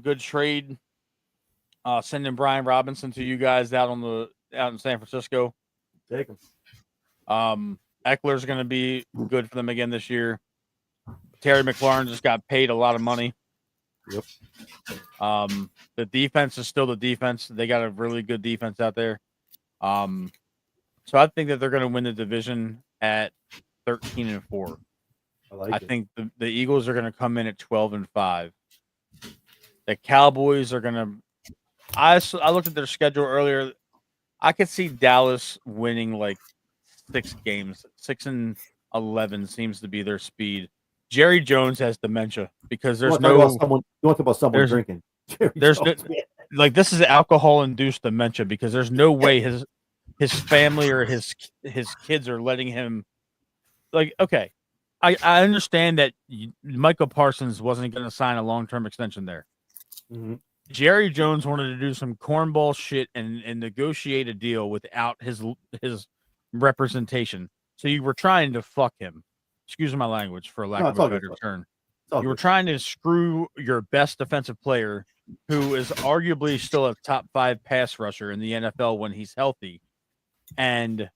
good trade, sending Brian Robinson to you guys out in San Francisco. Take him. Eckler's going to be good for them again this year. Terry McLaurin just got paid a lot of money. Yep. The defense is still the defense. They got a really good defense out there. So I think that they're going to win the division at 13-4. I think the Eagles are going to come in at 12-5. The Cowboys are going to. I looked at their schedule earlier. I could see Dallas winning like 6 games. 6-11 seems to be their speed. Jerry Jones has dementia because there's no. You want to talk about someone drinking? There's no, this is alcohol-induced dementia because there's no way his family or his kids are letting him. Okay, I understand that Michael Parsons wasn't going to sign a long-term extension there. Mm-hmm. Jerry Jones wanted to do some cornball shit and negotiate a deal without his representation. So you were trying to fuck him. Excuse my language, for lack of a better term. You were trying to screw your best defensive player, who is arguably still a top 5 pass rusher in the NFL when he's healthy, and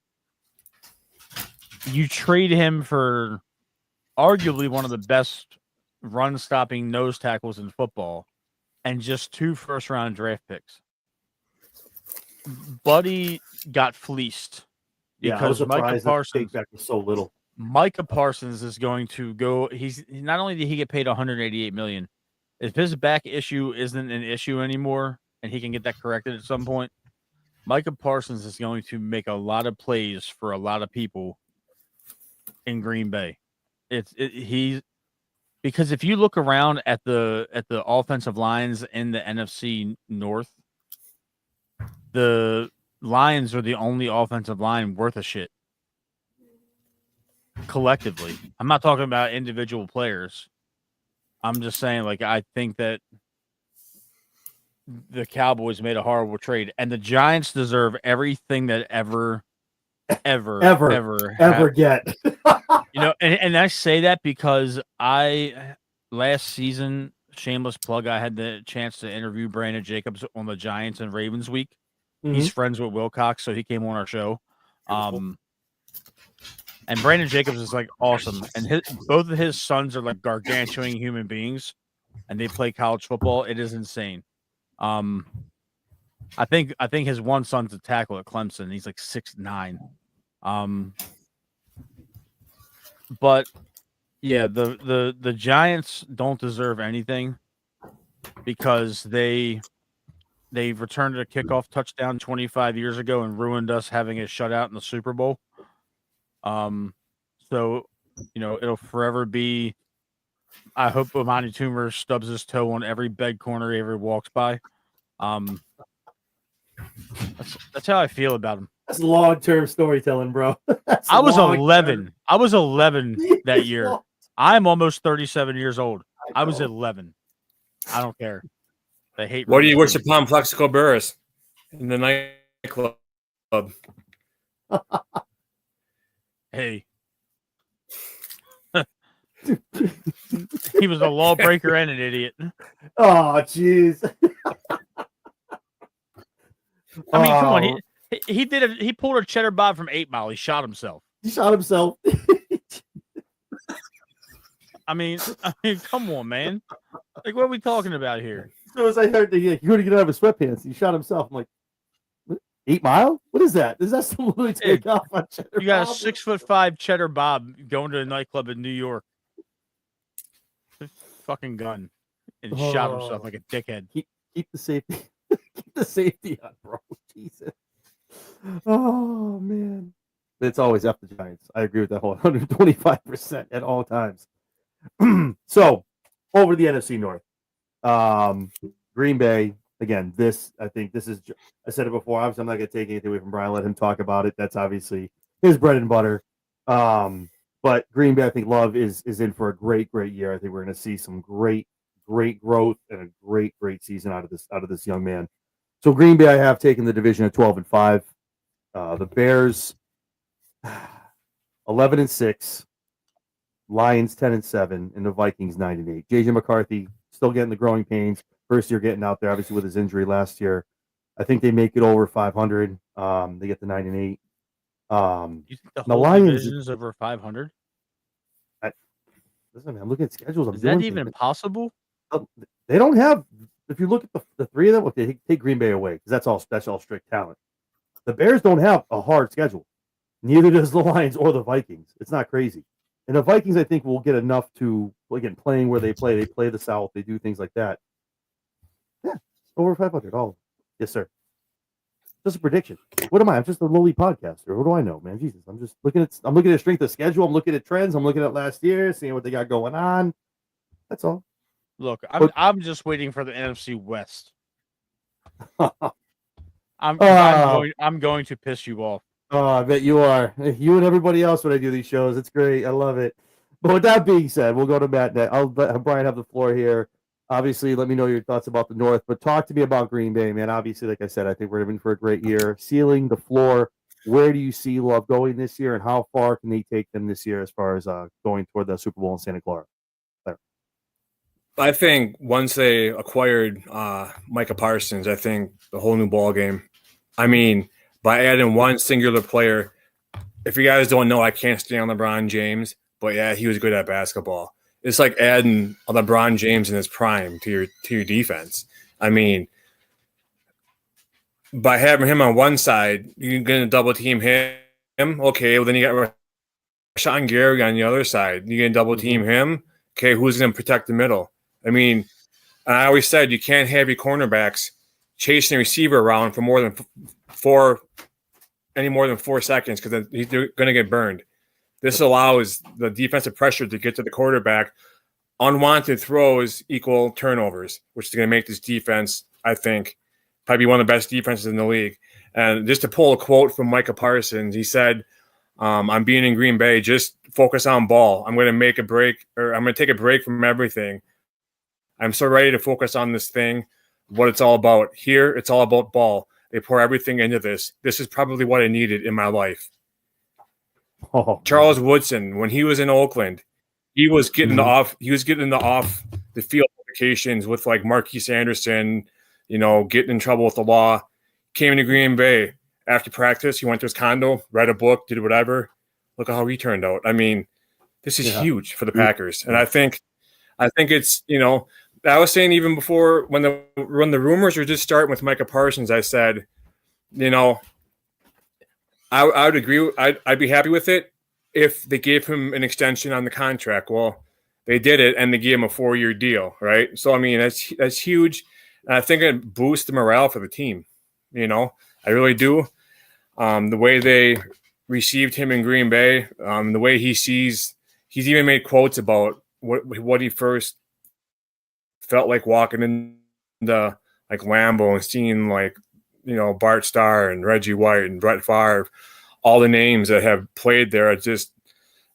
you trade him for arguably one of the best run-stopping nose tackles in football, and just 2 first-round draft picks. Buddy got fleeced Yeah, I was because Micah surprised that the Parsons. take back was so little. Micah Parsons is going to go. He's not only did he get paid 188 million. If his back issue isn't an issue anymore, and he can get that corrected at some point, Micah Parsons is going to make a lot of plays for a lot of people in Green Bay. He's because if you look around at the offensive lines in the NFC North, the Lions are the only offensive line worth a shit. Collectively, I'm not talking about individual players. I'm just saying, like, I think that the Cowboys made a horrible trade, and the Giants deserve everything that ever get. You know, and I say that because last season, shameless plug, I had the chance to interview Brandon Jacobs on the Giants and Ravens week. He's friends with Wilcox, so he came on our show. And Brandon Jacobs is like awesome, and both of his sons are like gargantuan human beings, and they play college football. It is insane. I think his one son's a tackle at Clemson. He's like 6'9". But yeah, the Giants don't deserve anything because they returned a kickoff touchdown 25 years ago and ruined us having a shutout in the Super Bowl. So, you know, it'll forever be, I hope Amani Toomer stubs his toe on every bed corner he ever walks by. That's how I feel about him. That's long-term storytelling, bro. I was 11. I was 11 that year. I'm almost 37 years old. I was 11. I don't care. They hate. What do you wish upon Plexico Burris in the nightclub? Hey. He was a lawbreaker and an idiot. Oh, jeez. I mean, come on. He pulled a cheddar bob from 8 Mile. He shot himself. I mean, come on, man. Like, what are we talking about here? So as I heard that he couldn't get out of his sweatpants, he shot himself. I'm like, 8 Mile? What is that? Is that some really take off on cheddar? You got a 6'5" cheddar bob going to a nightclub in New York. Fucking gun and shot himself like a dickhead. Keep the safety. Keep the safety on, bro. Jesus. Oh man. It's always F the Giants. I agree with that whole 125% at all times. So over the NFC North. Green Bay, again, I said it before. Obviously, I'm not gonna take anything away from Brian. Let him talk about it. That's obviously his bread and butter. But Green Bay, I think Love is in for a great year. I think we're going to see some great growth and a great season out of this young man. So Green Bay, I have taken the division at 12-5. The Bears 11-6, Lions 10-7, and the Vikings 9-8. JJ McCarthy still getting the growing pains. First year getting out there, obviously with his injury last year. I think they make it over 500. They get the 9-8. You think the whole division is over 500? Listen, man, I'm looking at schedules. Is that even possible? They don't have. If you look at the three of them, okay, take Green Bay away because that's all strict talent. The Bears don't have a hard schedule. Neither does the Lions or the Vikings. It's not crazy. And the Vikings, I think, will get enough to, again, playing where they play. They play the South. They do things like that. Yeah, over 500. Oh, yes, sir. Just a prediction. What am I? I'm just a lowly podcaster. What do I know, man? Jesus, I'm looking at strength of schedule. I'm looking at trends. I'm looking at last year, seeing what they got going on. That's all. Look, I'm just waiting for the NFC West. I'm going to piss you off. Oh, I bet you are. You and everybody else when I do these shows. It's great. I love it. But with that being said, we'll go to Matt next. I'll let Brian have the floor here. Obviously, let me know your thoughts about the North, but talk to me about Green Bay, man. Obviously, like I said, I think we're in for a great year. Ceiling, the floor, where do you see Love going this year, and how far can they take them this year as far as going toward the Super Bowl in Santa Clara? There. I think once they acquired Micah Parsons, I think the whole new ball game. I mean, by adding one singular player, if you guys don't know, I can't stand LeBron James, but yeah, he was good at basketball. It's like adding LeBron James in his prime to your defense. I mean, by having him on one side, you're going to double team him. Okay, well, then you got Rashawn Gary on the other side. You're going to double team him. Okay, who's going to protect the middle? I mean, I always said you can't have your cornerbacks chasing the receiver around for more than 4 seconds because they're going to get burned. This allows the defensive pressure to get to the quarterback. Unwanted throws equal turnovers, which is going to make this defense, I think, probably one of the best defenses in the league. And just to pull a quote from Micah Parsons, he said, I'm being in Green Bay, just focus on ball. I'm going to make a break, or I'm going to take a break from everything. I'm so ready to focus on this thing, what it's all about. Here, it's all about ball. They pour everything into this. This is probably what I needed in my life. Charles Woodson, when he was in Oakland, he was getting off the field applications with like Marquise Anderson, getting in trouble with the law. Came into Green Bay after practice. He went to his condo, read a book, did whatever. Look at how he turned out. I mean, this is huge for the Packers. And I think it's, I was saying even before when the rumors were just starting with Micah Parsons, I said, I would agree. I'd be happy with it if they gave him an extension on the contract. Well, they did it, and they gave him a 4-year deal, right? So, I mean, that's huge. And I think it boosts the morale for the team. I really do. The way they received him in Green Bay, the way he's even made quotes about what he first felt like walking into like Lambeau and seeing like, Bart Starr and Reggie White and Brett Favre, all the names that have played there. I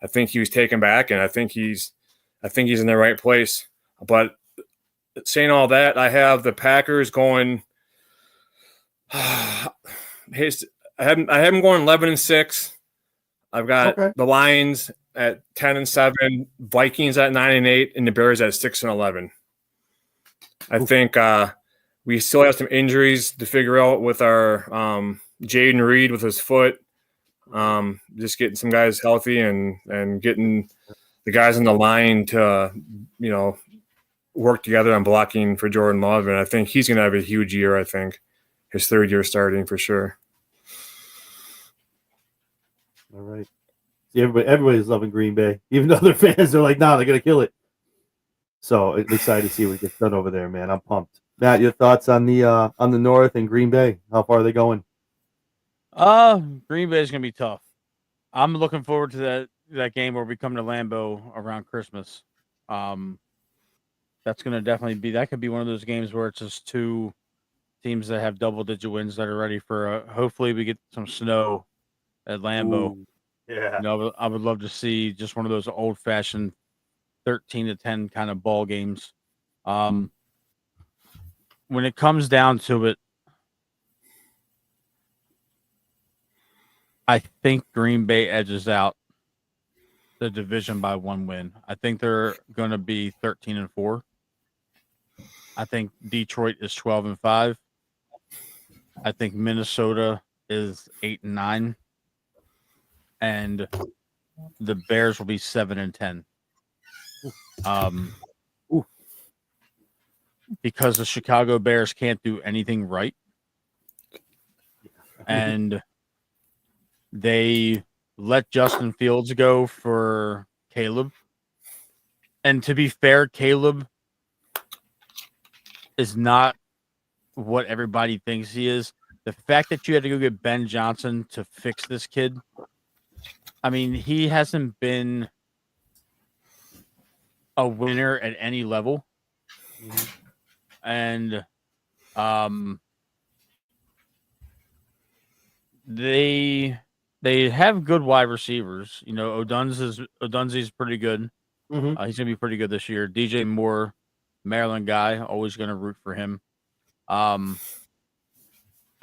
think he was taken back, and I think he's in the right place. But saying all that, I have the Packers going. I have them going 11-6. I've got the Lions at 10-7, Vikings at 9-8, and the Bears at 6-11. I think we still have some injuries to figure out with our Jaden Reed with his foot. Just getting some guys healthy and getting the guys on the line to, work together on blocking for Jordan Love. And I think he's going to have a huge year, I think. His 3rd year starting for sure. All right. See, everybody's loving Green Bay. Even though other fans are like, nah, they're going to kill it. So I'm excited to see what gets done over there, man. I'm pumped. Matt, your thoughts on the North and Green Bay? How far are they going? Green Bay is going to be tough. I'm looking forward to that game where we come to Lambeau around Christmas. That's going to definitely be, that could be one of those games where it's just two teams that have double-digit wins that are ready for, hopefully we get some snow at Lambeau. Ooh, yeah. I would love to see just one of those old-fashioned 13-10 kind of ball games. When it comes down to it, I think Green Bay edges out the division by 1 win. I think they're going to be 13-4. I think Detroit is 12-5. I think Minnesota is 8-9, and the Bears will be 7-10. Because the Chicago Bears can't do anything right, and they let Justin Fields go for Caleb. And to be fair, Caleb is not what everybody thinks he is. The fact that you had to go get Ben Johnson to fix this kid, I mean, he hasn't been a winner at any level. And they have good wide receivers. Odunze's pretty good. He's going to be pretty good this year. DJ Moore, Maryland guy, always going to root for him. I'm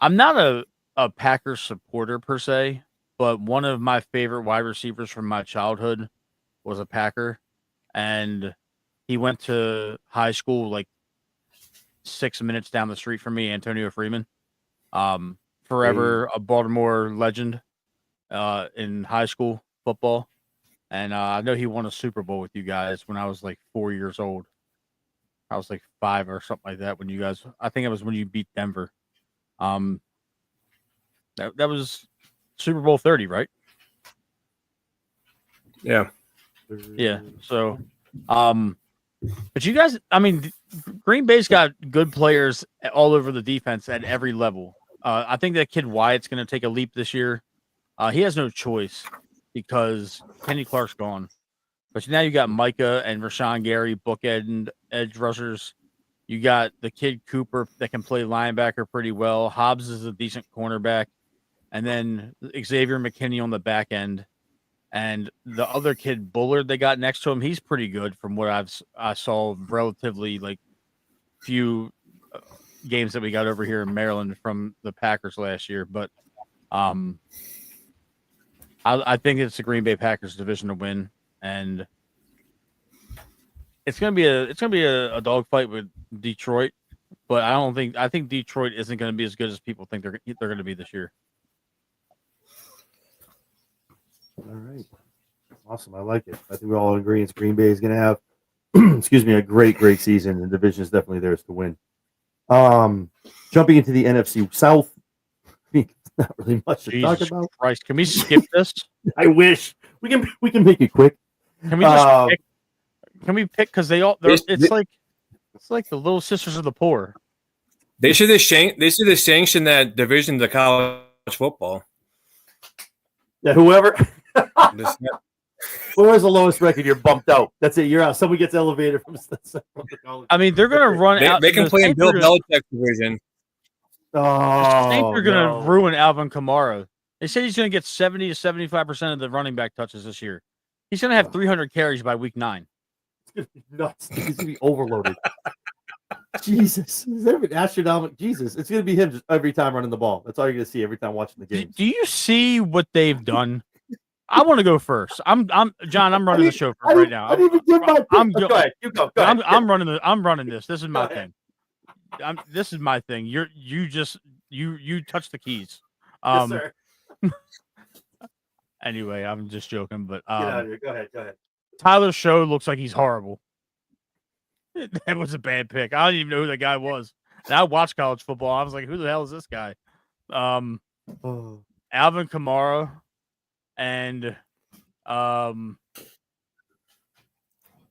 not a Packers supporter per se, but one of my favorite wide receivers from my childhood was a Packer, and he went to high school like 6 minutes down the street from me, Antonio Freeman. Forever a Baltimore legend in high school football. And I know he won a Super Bowl with you guys when I was like 4 years old. I was like 5 or something like that when you guys, I think it was when you beat Denver. That was Super Bowl 30, right? Yeah. Yeah. So, but you guys, I mean, Green Bay's got good players all over the defense at every level. I think that kid Wyatt's going to take a leap this year. He has no choice because Kenny Clark's gone. But now you got Micah and Rashawn Gary, bookend edge rushers. You got the kid Cooper that can play linebacker pretty well. Hobbs is a decent cornerback. And then Xavier McKinney on the back end. And the other kid, Bullard, they got next to him, he's pretty good from what I saw relatively like few games that we got over here in Maryland from the Packers last year. But I think it's the Green Bay Packers division to win, and it's gonna be a dogfight with Detroit. But I think Detroit isn't going to be as good as people think they're going to be this year. All right. Awesome. I like it. I think we're all in agreement. Green Bay is going to have, a great season. The division is definitely theirs to win. Jumping into the NFC South, not really much to talk about. Christ, can we skip this? I wish we can make it quick. Can we just pick? Can we pick? Because it's like the Little Sisters of the Poor. They should have sanctioned that division to college football. Yeah, whoever's the lowest record, you're bumped out. That's it. You're out. Someone gets elevated from the college. I mean, they're going to run out. They can play in Bill Belichick's division. I think they're going to ruin Alvin Kamara. They said he's going to get 70 to 75% of the running back touches this year. He's going to have 300 carries by week 9. It's going to be nuts. He's going to be overloaded. Jesus. Is there an astronomical? Jesus. It's going to be him just every time running the ball. That's all you're going to see every time watching the game. Do you see what they've done? I want to go first. I'm John. I'm running the show right now. Go ahead. You go. Go ahead. I'm running this. This is my thing. This is my thing. You touch the keys. Yes, sir. Anyway, I'm just joking, but get out of here. Go ahead. Tyler Show looks like he's horrible. That was a bad pick. I don't even know who that guy was. And I watched college football. I was like, who the hell is this guy? Alvin Kamara and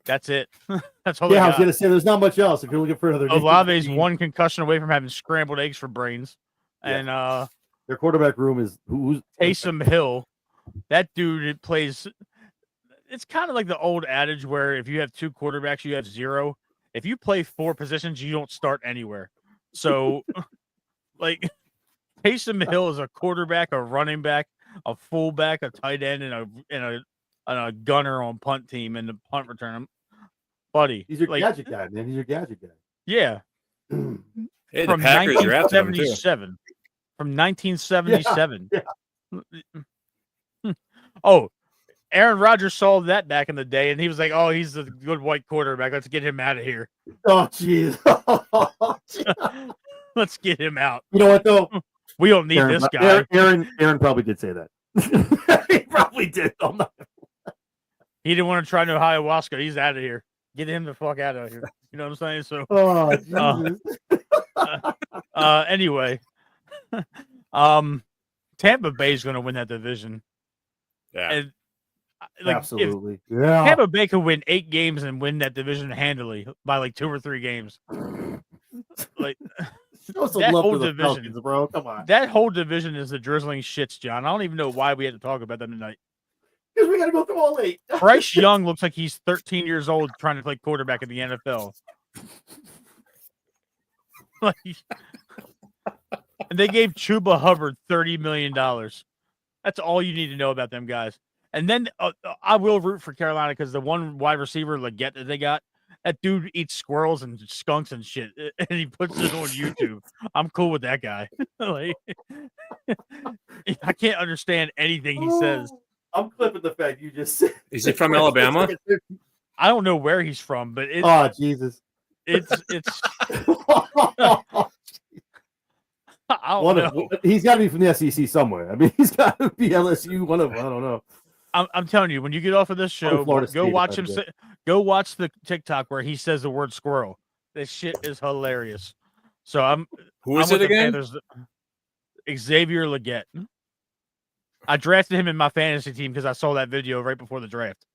that's it. That's all. Yeah, I was gonna say there's not much else if you're looking for another. Olave's one concussion away from having scrambled eggs for brains. And their quarterback room is who's Taysom Hill. That dude plays. It's kind of like the old adage where if you have 2 quarterbacks, you have 0. If you play 4 positions, you don't start anywhere. So, like, Taysom Hill is a quarterback, a running back, a fullback, a tight end, and a gunner on punt team and the punt return. Buddy, he's your gadget guy, man. He's your gadget guy. Yeah. Hey, from the Packers drafted him too. 1977. From 1977. Yeah. Oh, Aaron Rodgers saw that back in the day, and he was like, "Oh, he's a good white quarterback. Let's get him out of here." Oh, jeez. Let's get him out. You know what, though? We don't need this guy. Aaron probably did say that. He probably did. He didn't want to try no ayahuasca. He's out of here. Get him the fuck out of here. You know what I'm saying? So, anyway, Tampa Bay is going to win that division. Yeah. And, absolutely. Yeah. Tampa Bay could win 8 games and win that division handily by like 2 or 3 games. Like that whole division, Falcons, bro. Come on. That whole division is the drizzling shits, John. I don't even know why we had to talk about them tonight. Because we got to go through all 8. Bryce Young looks like he's 13 years old trying to play quarterback in the NFL. Like, and they gave Chuba Hubbard $30 million. That's all you need to know about them guys. And then I will root for Carolina because the one wide receiver, Leggett, that they got, that dude eats squirrels and skunks and shit, and he puts it on YouTube. I'm cool with that guy. Like, I can't understand anything he says. I'm clipping the fact you just said. Is he from Alabama? I don't know where he's from, but it's Jesus. It's I don't know. He's got to be from the SEC somewhere. I mean, he's got to be LSU. One of them. I don't know. I'm telling you, when you get off of this show, go watch him. Go watch the TikTok where he says the word squirrel. This shit is hilarious. So Who is it again? Xavier Legette. I drafted him in my fantasy team because I saw that video right before the draft.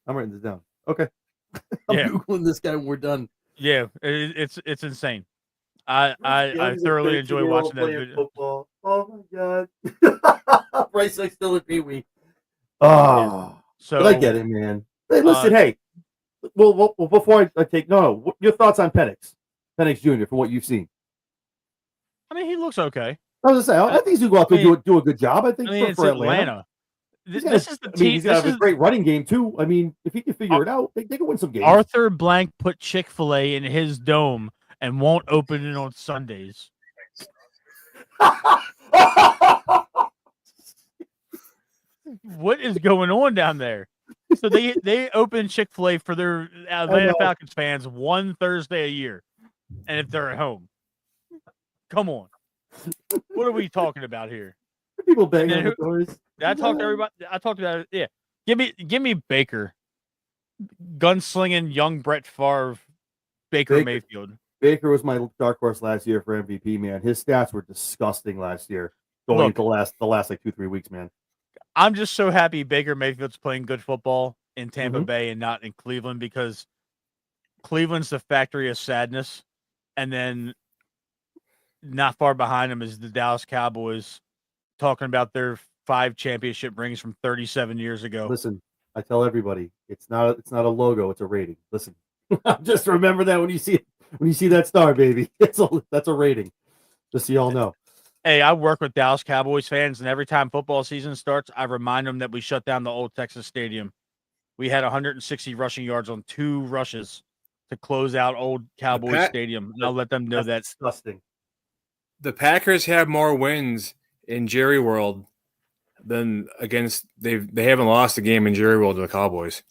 I'm writing this down. Okay. I'm Yeah. Googling this guy when we're done. Yeah, it's insane. I thoroughly enjoy watching that video. Football. Oh my god. Bryce like still at Pee Wee. Oh, So but I get it, man. Hey, listen, hey. Well, before I take your thoughts on Penix Jr. from what you've seen. I mean, he looks okay. I was gonna say, I think he's gonna go out there and do a good job. I think it's for Atlanta. This is the team. He's got a great running game too. I mean, if he can figure it out, they can win some games. Arthur Blank put Chick-fil-A in his dome and won't open it on Sundays. What is going on down there? So they open Chick-fil-A for their Atlanta Falcons fans one Thursday a year, and if they're at home, come on, what are we talking about here? People banging on the doors. I talked to everybody. I talked about it. Yeah, give me Baker, gunslinging young Brett Favre, Baker Mayfield. Baker was my dark horse last year for MVP. Man, his stats were disgusting last year. Going into the last like 2-3 weeks, man. I'm just so happy Baker Mayfield's playing good football in Tampa Bay and not in Cleveland, because Cleveland's the factory of sadness, and then not far behind him is the Dallas Cowboys, talking about their 5 championship rings from 37 years ago. Listen, I tell everybody, it's not a logo, it's a rating. Listen, just remember that when you see that star, baby, that's a rating. Just so y'all know. Hey, I work with Dallas Cowboys fans, and every time football season starts, I remind them that we shut down the old Texas Stadium. We had 160 rushing yards on 2 rushes to close out old Cowboys Stadium. And I'll let them know that's disgusting. The Packers have more wins in Jerry World than against they haven't lost a game in Jerry World to the Cowboys.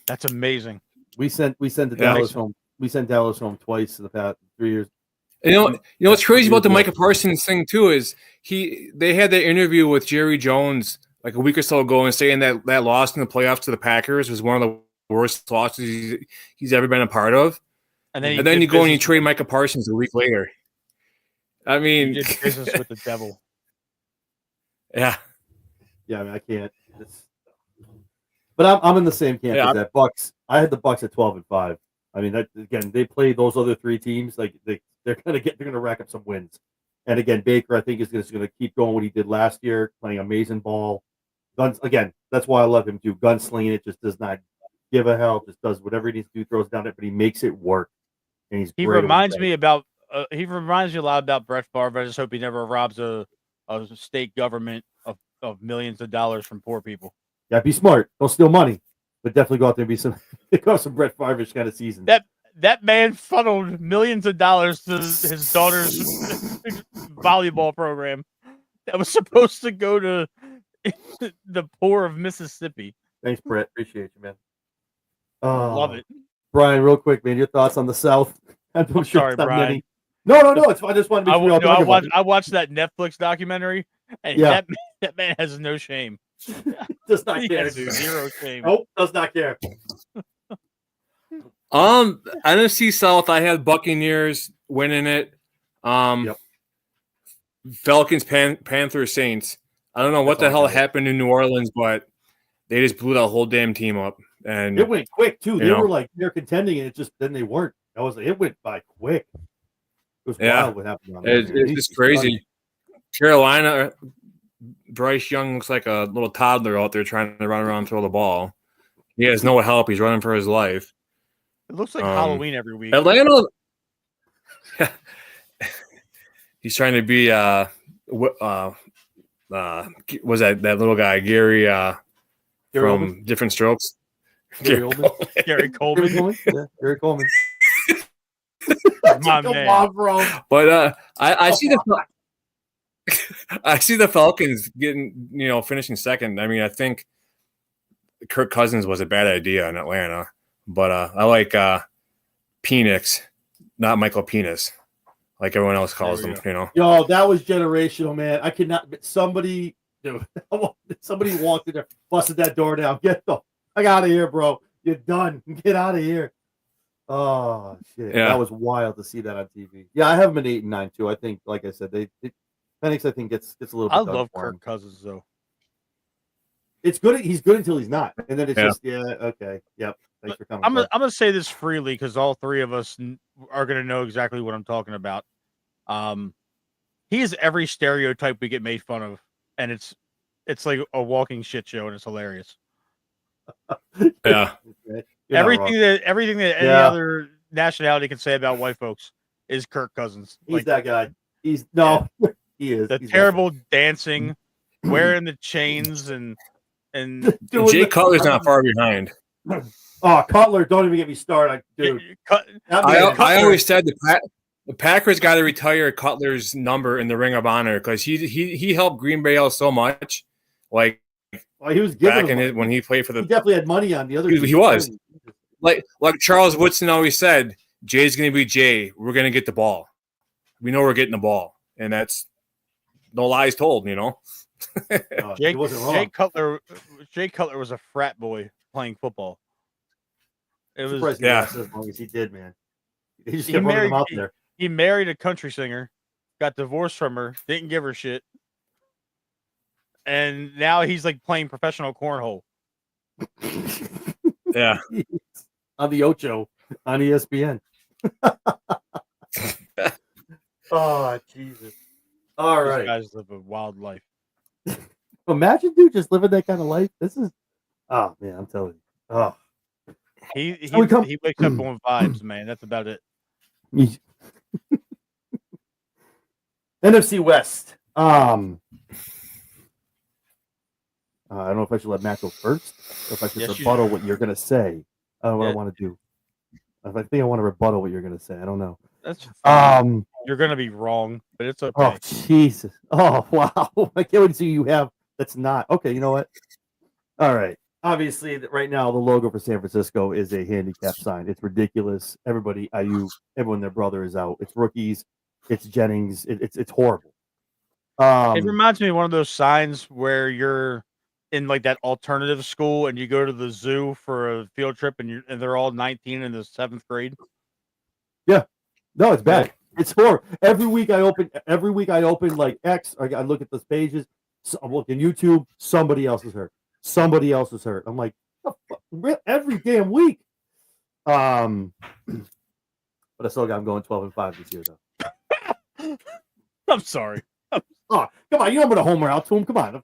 That's amazing. We sent Dallas home. We sent Dallas home twice in the past 3 years. You know what's crazy about the Micah Parsons thing too is they had that interview with Jerry Jones like a week or so ago and saying that loss in the playoffs to the Packers was one of the worst losses he's ever been a part of. And then you go and you trade Micah Parsons a week later. I mean, you did business with the devil. Yeah. Yeah, I mean, I can't. But I'm in the same camp as that Bucks. I had the Bucks at 12-5. I mean, again, they play those other 3 teams. Like they're gonna rack up some wins. And again, Baker, I think, is just gonna keep going what he did last year, playing amazing ball. Guns again. That's why I love him too. Gunslinging it, just does not give a hell. Just does whatever he needs to do, throws down it, but he makes it work. And he reminds me a lot about Brett Favre. I just hope he never robs a state government of millions of dollars from poor people. Yeah, be smart. Don't steal money, but definitely go out there and be some Brett Favre-ish kind of season. That man funneled millions of dollars to his daughter's volleyball program that was supposed to go to the poor of Mississippi. Thanks, Brett. Appreciate you, man. Love it. Brian, real quick, man, your thoughts on the South? I'm sorry, Brian. No, it's fine. I just wanted to be I watched that Netflix documentary, and that man has no shame. Does not care. Zero shame. Nope, does not care. NFC South, I had Buccaneers winning it. Falcons, Panthers, Saints. I don't know what the hell happened in New Orleans, but they just blew that whole damn team up. And it went quick too. They're contending, and then they weren't. It went by quick. It was wild what happened on that. It's just crazy. Carolina, Bryce Young looks like a little toddler out there trying to run around and throw the ball. He has no help. He's running for his life. It looks like Halloween every week. Atlanta, he's trying to be was that little guy Gary from Different Strokes? Gary Coleman. Gary Coleman. Yeah, Gary Coleman. My man. On, bro. But I see the Falcons getting finishing second. I mean, I think Kirk Cousins was a bad idea in Atlanta, but I like Penix, not Michael Penis, like everyone else calls him. Yo, that was generational, man. I could not. Somebody walked in there, busted that door down. Get the fuck out of here, bro. You're done. Get out of here. Oh shit, Yeah. that was wild to see that on TV. Yeah, I have them at 8 and 9 too. I think, like I said, Penix I think gets a little bit. I done love for him. Kirk Cousins though. It's good. He's good until he's not, and then it's Yeah. just okay. Yep. Thanks for coming. I'm gonna say this freely because all three of us are gonna know exactly what I'm talking about. He is every stereotype we get made fun of, and it's like a walking shit show, and it's hilarious. Yeah. Everything that any other nationality can say about white folks is Kirk Cousins. He's that guy. He is. The He's terrible dancing, wearing the chains, and Jay Cutler's not far behind. Oh, Cutler! Don't even get me started, dude. I always said the Packers got to retire Cutler's number in the Ring of Honor because he helped Green Bay out so much. Like he was back in it when he played for the. He definitely had money on the other. He was like Charles Woodson always said. Jay's going to be Jay. We're going to get the ball. We know we're getting the ball, and that's no lies told. You know. Jay Cutler was a frat boy playing football. It was as long as he did, man. He just kept running him out there. He married a country singer, got divorced from her, didn't give her shit, and now he's like playing professional cornhole. Yeah, on the Ocho on ESPN. Oh Jesus! All right, these guys live a wild life. Imagine, dude, just living that kind of life. This is, oh man, I'm telling you. Oh, he wakes up on vibes, man. That's about it. NFC West. I don't know if I should let Matt go first, or if I should rebuttal what you're gonna say. I don't know what I want to do. I think I want to rebuttal what you're gonna say. I don't know. That's fine. You're gonna be wrong, but it's okay. Oh Jesus! Oh wow! I can't wait to see you have. That's not okay. You know what? All right. Obviously, right now the logo for San Francisco is a handicap sign. It's ridiculous. Everybody, everyone, their brother is out. It's rookies. It's Jennings. It's horrible. It reminds me of one of those signs where you're in like that alternative school and you go to the zoo for a field trip and they're all 19 in the 7th grade. Yeah, no, it's bad. It's horrible. Every week I open like X. I look at those pages. So I'm looking YouTube. Somebody else is hurt. Somebody else is hurt. I'm like, every damn week. But I still got him going 12-5 this year though. I'm sorry. Oh, come on! You know I'm gonna homer out to him. Come on.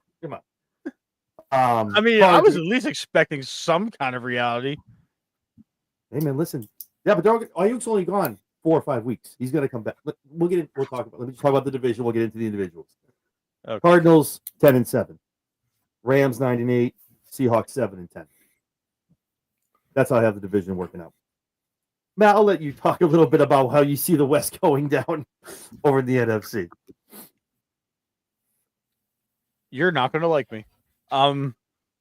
I mean, I was at least expecting some kind of reality. Hey man, listen. Yeah, but Ayuk's only gone 4 or 5 weeks. He's gonna come back. We'll get in. We'll talk about. Let me just talk about the division. We'll get into the individuals. Okay. Cardinals 10-7, Rams 9-8, Seahawks 7-10. That's how I have the division working out. Matt, I'll let you talk a little bit about how you see the West going down over in the NFC. You're not going to like me. I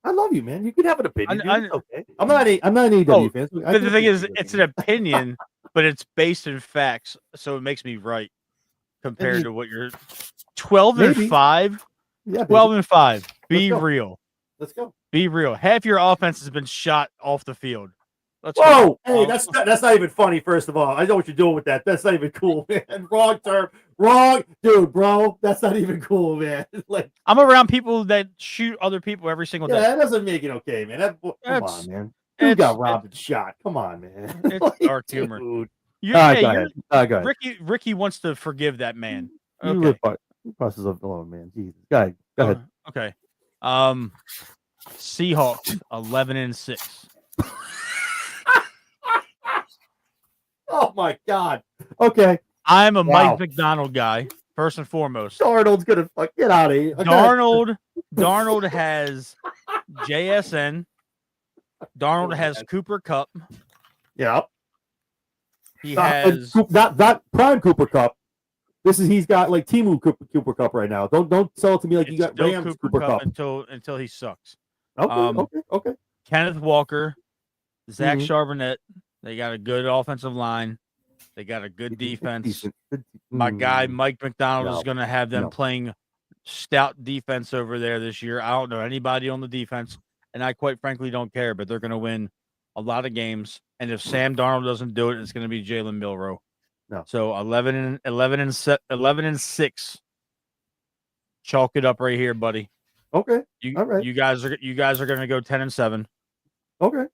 love you, man. You can have an opinion. Okay. I'm not an AEW fan. So the thing is, it's an opinion, but it's based in facts, so it makes me right compared to what you're 12-5. Yeah, 12-5. Be real. Let's go. Be real. Half your offense has been shot off the field. Whoa! Hey, that's not even funny. First of all, I know what you're doing with that. That's not even cool, man. Wrong term. Wrong, dude, bro. That's not even cool, man. Like, I'm around people that shoot other people every single day. Yeah, that doesn't make it okay, man. Come on, man. Who got robbed and shot? Come on, man. It's like, dark humor. Go ahead. Ricky wants to forgive that man. Okay. You process of alone, man. Jesus. Go ahead. Okay. Seahawks 11-6. Oh my God. Okay. I'm a Mike McDonald guy, first and foremost. Darnold's gonna get out of here. Darnold has JSN. Darnold has Cooper Kupp. Yeah. He has not prime Cooper Kupp. He's got like Timu Cooper Kupp right now. Don't sell it to me like you got Rams Cooper Kupp until he sucks. Okay. Kenneth Walker, Zach Charbonnet. They got a good offensive line. They got a good defense. My guy Mike McDonald is going to have them playing stout defense over there this year. I don't know anybody on the defense, and I quite frankly don't care. But they're going to win a lot of games. And if Sam Darnold doesn't do it, it's going to be Jalen Milroe. No. So 11 and 6. Chalk it up right here, buddy. Okay. You All right. you guys are going to go 10 and 7. Okay.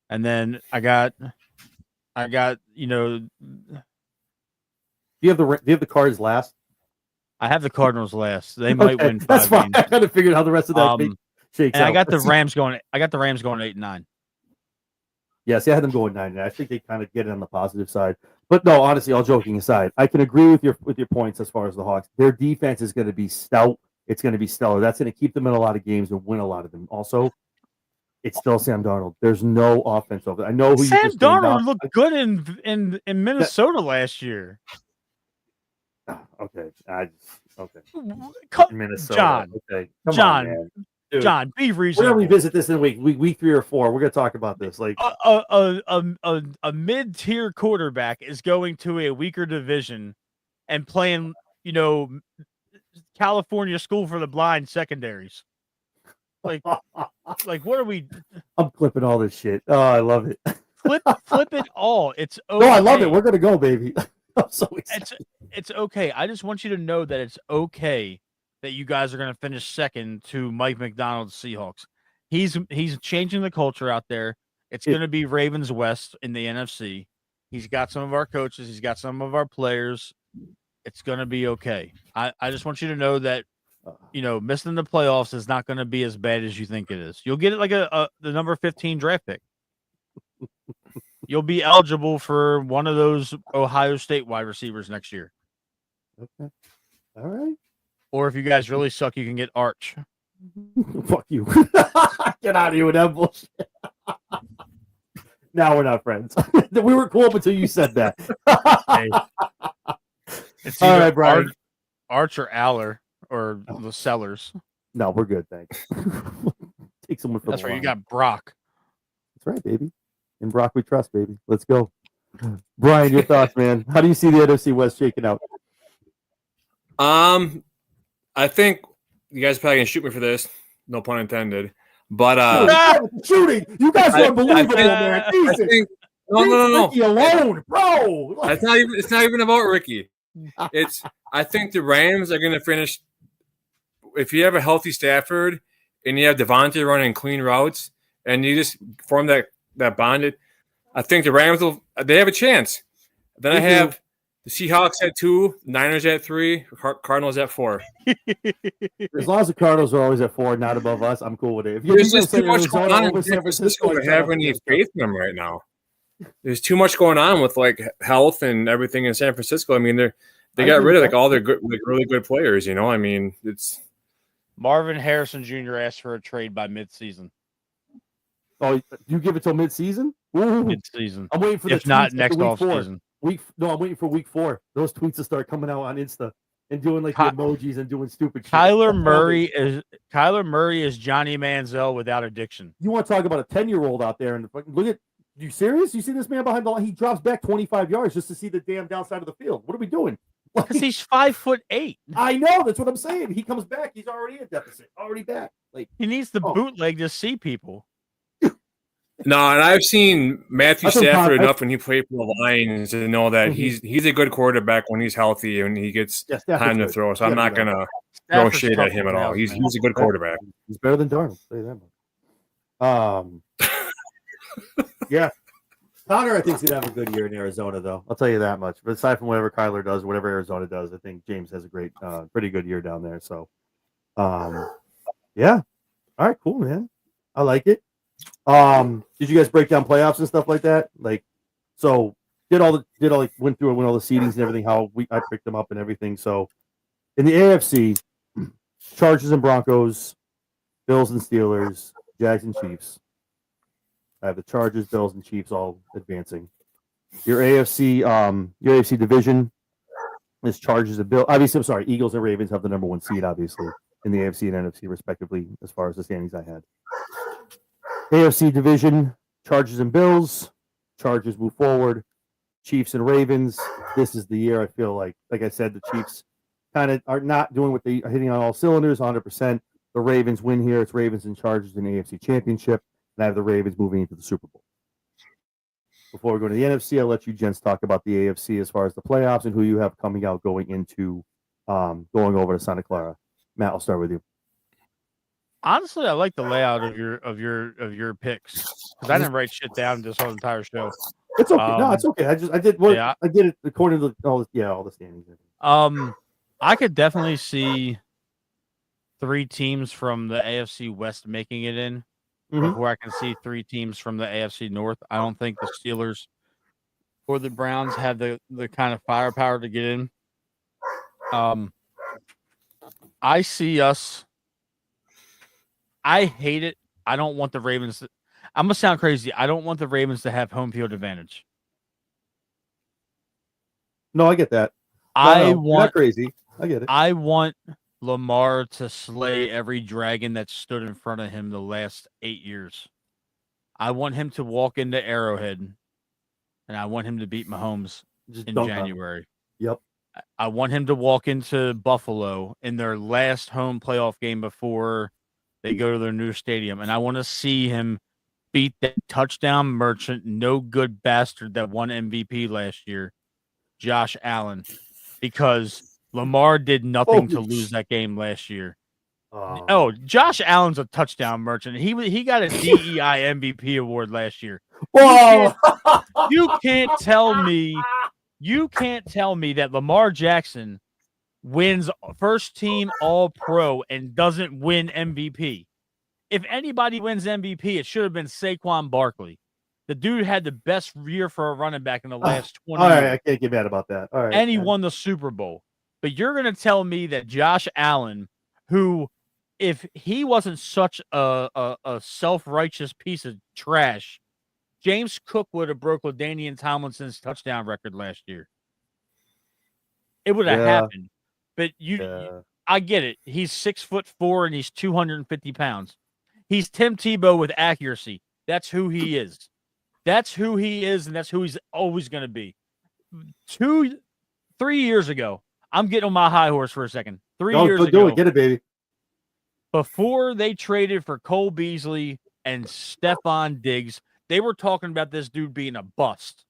And then I got Do you have the Cards last? I have the Cardinals last. They might win 5 That's fine. games. I kind of figured how the rest of that shakes And out. I got the Rams going 8-9. Yeah, see, I had them going 9. I think they kind of get it on the positive side. But no, honestly, all joking aside, I can agree with your points as far as the Hawks. Their defense is going to be stout. It's going to be stellar. That's going to keep them in a lot of games and win a lot of them. Also, it's still Sam Darnold. There's no offense over. I know who Sam you just Darnold looked good in Minnesota last year. Okay, Minnesota. John, Okay, come John, on, man. Dude, John, be we're reasonable. gonna revisit this in week 3 or 4. We're gonna talk about this. Like a mid-tier quarterback is going to a weaker division and playing, California School for the Blind secondaries. Like what are we? I'm clipping all this shit. Oh, I love it. Flip it all. It's okay. No, I love it. We're gonna go, baby. I'm so excited. It's okay. I just want you to know that it's okay that you guys are going to finish second to Mike McDonald's Seahawks. He's changing the culture out there. It's going to be Ravens West in the NFC. He's got some of our coaches. He's got some of our players. It's going to be okay. I just want you to know that, missing the playoffs is not going to be as bad as you think it is. You'll get it like the number 15 draft pick. You'll be eligible for one of those Ohio State wide receivers next year. Okay. All right. Or if you guys really suck, you can get Arch. Fuck you. Get out of here with that bullshit. Now we're not friends. We were cool up until you said that. Hey. It's all right, Brian. Arch or Aller or the Sellers. No, we're good, thanks. Take someone for That's the right. line. You got Brock. That's right, baby. In Brock we trust, baby. Let's go. Brian, your thoughts, man. How do you see the NFC West shaking out? I think you guys are probably gonna shoot me for this. No pun intended. But shooting. You guys are unbelievable, man. No. Ricky alone, bro. It's not even about Ricky. I think the Rams are gonna finish. If you have a healthy Stafford and you have Devontae running clean routes and you just form that bonded, I think the Rams they have a chance. Then I have the Seahawks at 2, Niners at 3, Cardinals at 4. As long as the Cardinals are always at 4, not above us, I'm cool with it. If There's just too much going on in San Francisco to have any faith in them right now. There's too much going on with like health and everything in San Francisco. I mean, they got rid of like all their good, like really good players. I mean, it's Marvin Harrison Jr. asked for a trade by midseason. Oh, you give it till midseason? Ooh. Midseason. I'm waiting for the if not tweets next week offseason. I'm waiting for week 4. Those tweets to start coming out on Insta and doing like the emojis and doing stupid shit. Kyler Murray is Johnny Manziel without addiction. You want to talk about a 10-year-old out there and look at you serious? You see this man behind the line? He drops back 25 yards just to see the damn downside of the field. What are we doing? Because he's 5'8". I know, that's what I'm saying. He comes back, he's already in deficit, already back. Like he needs the bootleg to see people. No, and I've seen Matthew Stafford enough when he played for the Lions to know that he's a good quarterback when he's healthy and he gets time to throw. So I'm not gonna throw shade at him at all. He's a good quarterback. He's better than Darnold. I'll say that much. Yeah. Connor, I think, is gonna have a good year in Arizona, though. I'll tell you that much. But aside from whatever Kyler does, whatever Arizona does, I think James has a great, pretty good year down there. So, yeah. All right, cool, man. I like it. Did you guys break down playoffs and stuff like that? Like, so went through and went all the seedings and everything, how I picked them up and everything. So in the AFC, Chargers and Broncos, Bills and Steelers, Jags and Chiefs. I have the Chargers, Bills, and Chiefs all advancing. Your AFC division is Chargers and Bills. Obviously, I'm sorry, Eagles and Ravens have the number 1 seed, obviously, in the AFC and NFC, respectively, as far as the standings I had. AFC division, Chargers and Bills. Chargers move forward. Chiefs and Ravens. This is the year I feel like I said, the Chiefs kind of are not doing what they are hitting on all cylinders, 100%. The Ravens win here. It's Ravens and Chargers in the AFC Championship. and I have the Ravens moving into the Super Bowl. Before we go to the NFC, I'll let you gents talk about the AFC as far as the playoffs and who you have coming out going into going over to Santa Clara. Matt, I'll start with you. Honestly, I like the layout of your picks because I didn't write shit down this whole entire show. It's okay. No, it's okay. I did it according to all the standings. I could definitely see 3 teams from the AFC West making it in before I can see 3 teams from the AFC North. I don't think the Steelers or the Browns have the kind of firepower to get in. I see us. I hate it. I don't want the Ravens. I'm going to sound crazy. I don't want the Ravens to have home field advantage. No, I get that. Not crazy. I get it. I want Lamar to slay every dragon that stood in front of him the last 8 years. I want him to walk into Arrowhead, and I want him to beat Mahomes in January. Yep. I want him to walk into Buffalo in their last home playoff game before they go to their new stadium, and I want to see him beat that touchdown merchant, no good bastard that won MVP last year, Josh Allen, because Lamar did nothing to lose that game last year. Josh Allen's a touchdown merchant. He got a DEI MVP award last year. Whoa! You can't tell me that Lamar Jackson wins first team All-Pro and doesn't win MVP. If anybody wins MVP, it should have been Saquon Barkley. The dude had the best year for a running back in the last 20 years. All right, I can't get mad about that. All right. And he won the Super Bowl. But you're going to tell me that Josh Allen, who, if he wasn't such a self-righteous piece of trash, James Cook would have broke LaDainian Tomlinson's touchdown record last year. It would have happened. But I get it. He's 6'4" and he's 250 pounds. He's Tim Tebow with accuracy. That's who he is. That's who he is, and that's who he's always going to be. 3 years ago, I'm getting on my high horse for a second. 3 years ago. Do it. Get it, baby. Before they traded for Cole Beasley and Stephon Diggs, they were talking about this dude being a bust.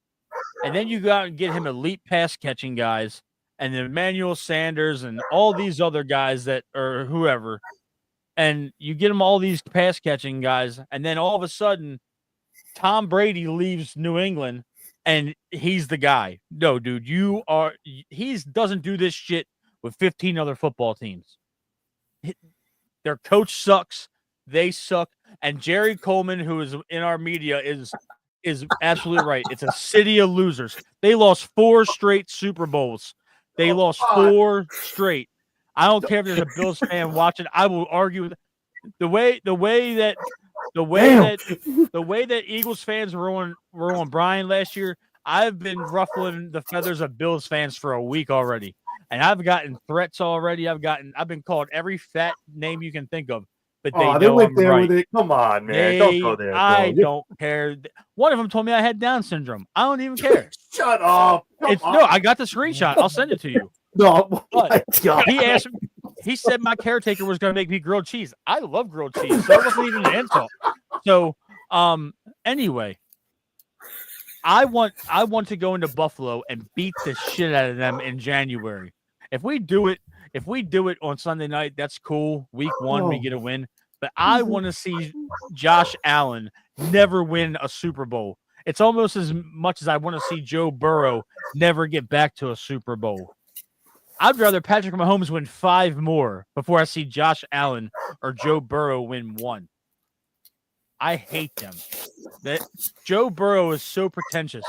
And then you go out and get him elite pass catching guys and Emmanuel Sanders and all these other guys or whoever. And you get them all these pass catching guys. And then all of a sudden, Tom Brady leaves New England and he's the guy. No, dude, he doesn't do this shit with 15 other football teams. Their coach sucks. They suck. And Jerry Coleman, who is in our media, is absolutely right. It's a city of losers. They lost 4 straight Super Bowls. They lost 4 straight. I don't care if there's a Bills fan watching. I will argue with the way that Eagles fans were on Brian last year. I've been ruffling the feathers of Bills fans for a week already, and I've gotten threats already. I've been called every fat name you can think of. But they went there right. with it. Come on, man. Don't go there. I don't care. One of them told me I had Down syndrome. I don't even care. Shut up. No, I got the screenshot. I'll send it to you. No, but he asked me, he said my caretaker was going to make me grilled cheese. I love grilled cheese, so it wasn't even an insult. So, anyway, I want to go into Buffalo and beat the shit out of them in January. If we do it on Sunday night, that's cool. Week 1, we get a win. But I want to see Josh Allen never win a Super Bowl. It's almost as much as I want to see Joe Burrow never get back to a Super Bowl. I'd rather Patrick Mahomes win 5 more before I see Josh Allen or Joe Burrow win 1. I hate them. That Joe Burrow is so pretentious.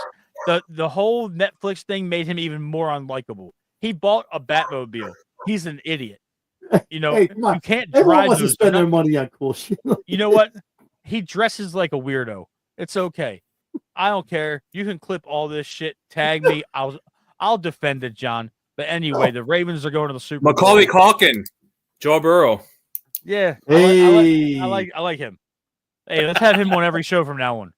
The whole Netflix thing made him even more unlikable. He bought a Batmobile. He's an idiot. You know, you can't drive. Everyone wants those. to spend their money on cool shit. You know what? He dresses like a weirdo. It's okay. I don't care. You can clip all this shit. Tag me. I'll defend it, John. But anyway, the Ravens are going to the Super Bowl. Macaulay Culkin, Joe Burrow. Yeah, hey. I like him. Hey, let's have him on every show from now on.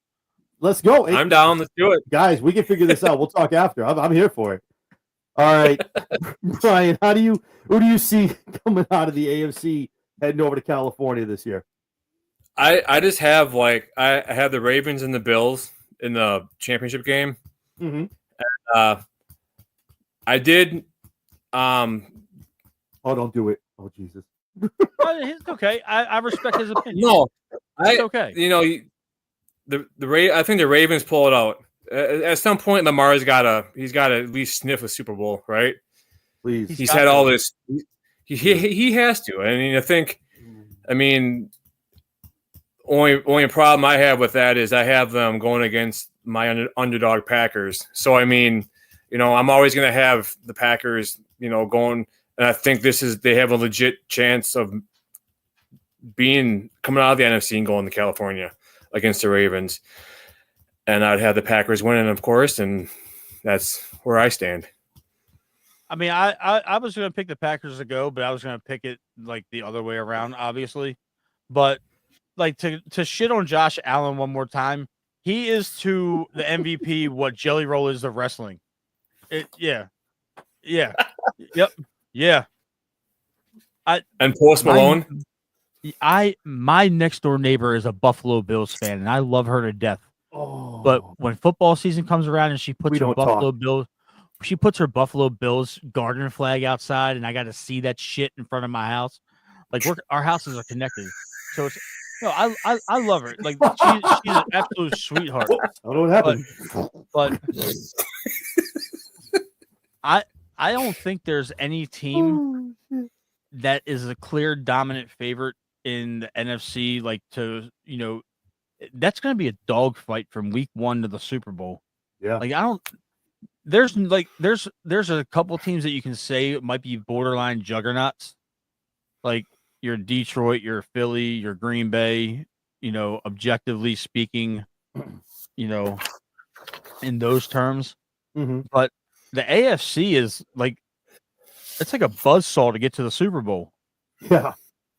Let's go. Hey, I'm down. Let's do it, guys. We can figure this out. We'll talk after. I'm here for it. All right, Brian. Who do you see coming out of the AFC heading over to California this year? I just have like I have the Ravens and the Bills in the championship game. Mm-hmm. I did. Oh, don't do it. Oh, Jesus. It's okay. I respect his opinion. No, It's okay. You know, I think the Ravens pull it out. At some point, Lamar's he's got to at least sniff a Super Bowl, right? Please. He's had all this. He has to. I mean, only problem I have with that is I have them going against my underdog Packers. So I mean, I'm always going to have the Packers, going. And I think they have a legit chance of coming out of the NFC and going to California against the Ravens. And I'd have the Packers winning, of course, and that's where I stand. I mean, I was going to pick the Packers to go, but I was going to pick it like the other way around, obviously. But like to shit on Josh Allen one more time, he is to the MVP what Jelly Roll is to wrestling. Yeah. And Post Malone. My next door neighbor is a Buffalo Bills fan, and I love her to death. Oh. But when football season comes around and she puts her Buffalo Bills garden flag outside, and I got to see that shit in front of my house. Like our houses are connected, so it's I love her. Like she's an absolute sweetheart. I don't know what happened. But I don't think there's any team that is a clear dominant favorite in the NFC. Like that's going to be a dogfight from week 1 to the Super Bowl. Yeah. Like there's a couple teams that you can say might be borderline juggernauts. Like your Detroit, your Philly, your Green Bay, objectively speaking, in those terms. Mm-hmm. But the AFC is it's like a buzzsaw to get to the Super Bowl. Yeah,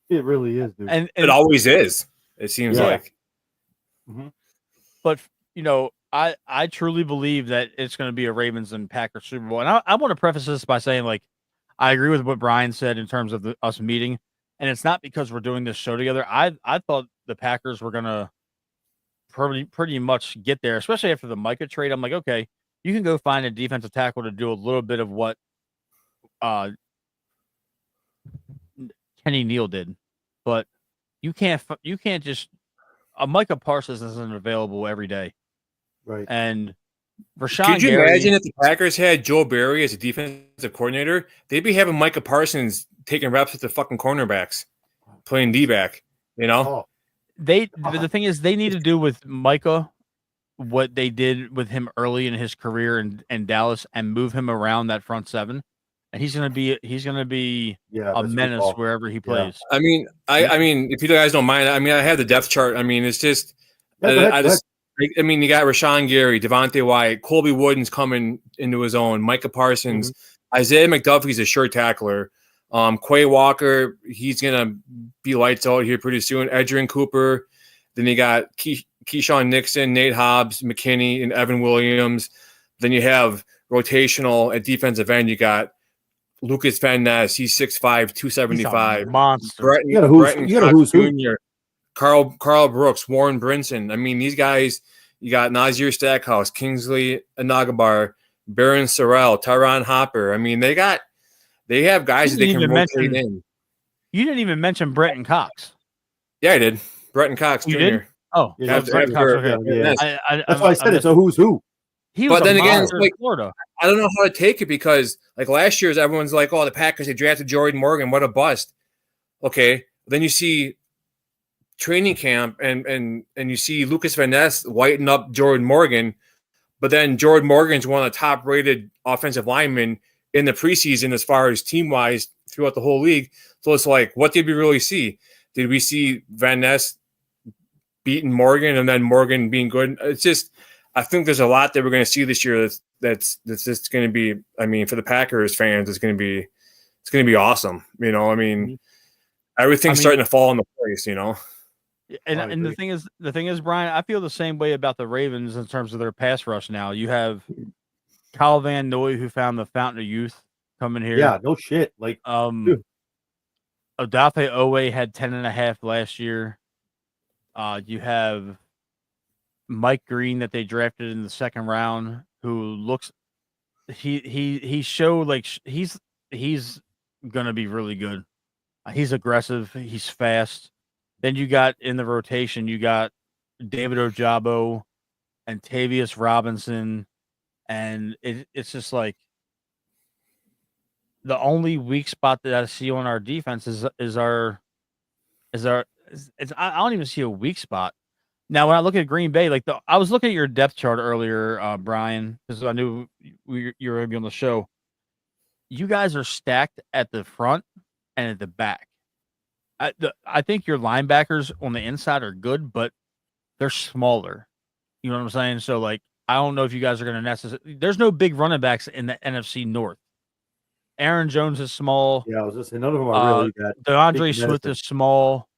it really is, dude. And it always is. It seems like. Mm-hmm. But I truly believe that it's going to be a Ravens and Packers Super Bowl. And I want to preface this by saying, I agree with what Brian said in terms of us meeting. And it's not because we're doing this show together. I thought the Packers were going to pretty much get there, especially after the Micah trade. I'm like, okay, you can go find a defensive tackle to do a little bit of what Kenny Neal did. But you can't just Micah Parsons isn't available every day. Right. And Rashawn Could you Gary, imagine if the Packers had Joe Barry as a defensive coordinator? They'd be having Micah Parsons taking reps with the fucking cornerbacks, playing D-back, Oh. The thing is, they need to do with Micah what they did with him early in his career in Dallas and move him around that front seven. And he's gonna be a menace wherever he plays. I mean, if you guys don't mind, I have the depth chart. I mean, it's just you got Rashawn Gary, Devontae Wyatt, Colby Wooden's coming into his own, Micah Parsons, Isaiah McDuffie's a sure tackler. Quay Walker, he's gonna be lights out here pretty soon. Edgerrin Cooper, then you got Keyshawn Nixon, Nate Hobbs, McKinney, and Evan Williams. Then you have rotational at defensive end. You got Lucas Van Ness, he's 6'5", 275. He's a monster. Breton Jr., Carl Brooks, Warren Brinson. I mean, these guys, you got Nazir Stackhouse, Kingsley Anagabar, Baron Sorrell, Tyron Hopper. I mean, they have guys that they can rotate in. You didn't even mention Brenton Cox. Yeah, I did. Brenton Cox Jr. Did? Oh, yeah, Brenton Cox. Okay. Yeah. That's why I said it's a who's who. But then again, Florida. I don't know how to take it because, last year's, everyone's like, "Oh, the Packers they drafted Jordan Morgan, what a bust." Okay, then you see training camp and you see Lucas Van Ness lighting up Jordan Morgan, but then Jordan Morgan's one of the top-rated offensive linemen in the preseason as far as team-wise throughout the whole league. So it's like, what did we really see? Did we see Van Ness beating Morgan and then Morgan being good? It's just, I think there's a lot that we're going to see this year that's just going to be, for the Packers fans, it's going to be awesome. Everything's starting to fall into place, And the thing is, Brian, I feel the same way about the Ravens in terms of their pass rush now. You have Kyle Van Noy, who found the fountain of youth, coming here. Yeah, no shit. Odafe Owe had 10.5 last year. You have Mike Green that they drafted in the second round, who looks he showed like he's gonna be really good. He's aggressive. He's fast. Then you got in the rotation, you got David Ojabo and Tavius Robinson, and it's just like the only weak spot that I see on our defense is I don't even see a weak spot. Now, when I look at Green Bay, I was looking at your depth chart earlier, Brian, because I knew you were going to be on the show. You guys are stacked at the front and at the back. I think your linebackers on the inside are good, but they're smaller. You know what I'm saying? So, I don't know if you guys are going to necessarily. There's no big running backs in the NFC North. Aaron Jones is small. Yeah, I was just saying, none of them are really that. DeAndre Swift is small,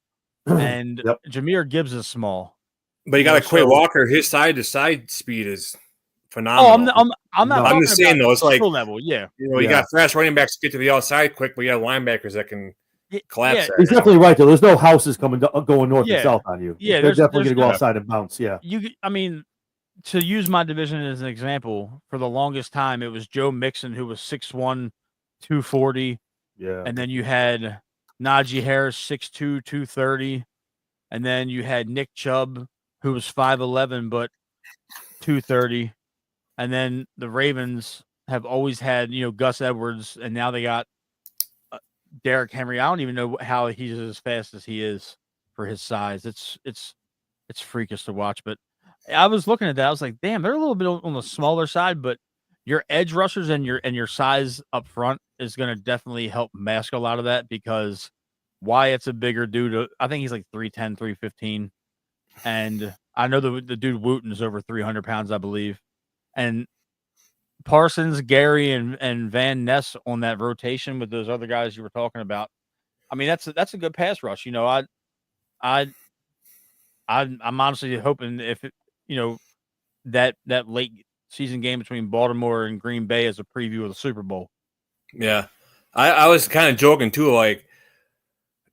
and Yep. Jameer Gibbs is small. But you got a Quay Walker. His side to side speed is phenomenal. I'm not. I'm just saying though, it's like level. Yeah, you got fast running backs to get to the outside quick, but you have linebackers that can collapse. Yeah. He's definitely right though. There's no houses going north and south on you. Yeah, they're definitely going to go outside and bounce. Yeah, to use my division as an example, for the longest time it was Joe Mixon, who was 6'1", 240. Yeah, and then you had Najee Harris, 6'2", 230, and then you had Nick Chubb, who was 5'11", but 230. And then the Ravens have always had, Gus Edwards, and now they got Derrick Henry. I don't even know how he's as fast as he is for his size. It's freakish to watch. But I was looking at that. I was like, damn, they're a little bit on the smaller side, but your edge rushers and your size up front is going to definitely help mask a lot of that, because Wyatt's a bigger dude. I think he's like 310, 315. And I know the dude Wooten is over 300 pounds, I believe. And Parsons, Gary, and Van Ness on that rotation with those other guys you were talking about. I mean, that's a good pass rush. I'm honestly hoping if that late season game between Baltimore and Green Bay as a preview of the Super Bowl. Yeah, I was kind of joking too,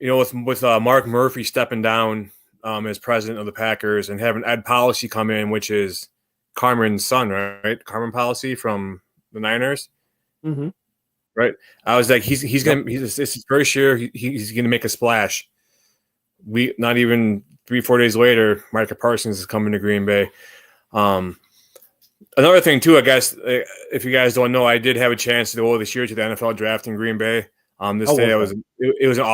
with Mark Murphy stepping down as president of the Packers and having Ed Policy come in, which is Carmen's son, right? Carmen Policy from the Niners. Mm-hmm. Right. I was like, he's this is his first year. He's gonna make a splash. Not even 3-4 days later, Micah Parsons is coming to Green Bay. Another thing too, I guess, if you guys don't know, I did have a chance to go this year to the NFL draft in Green Bay. It was an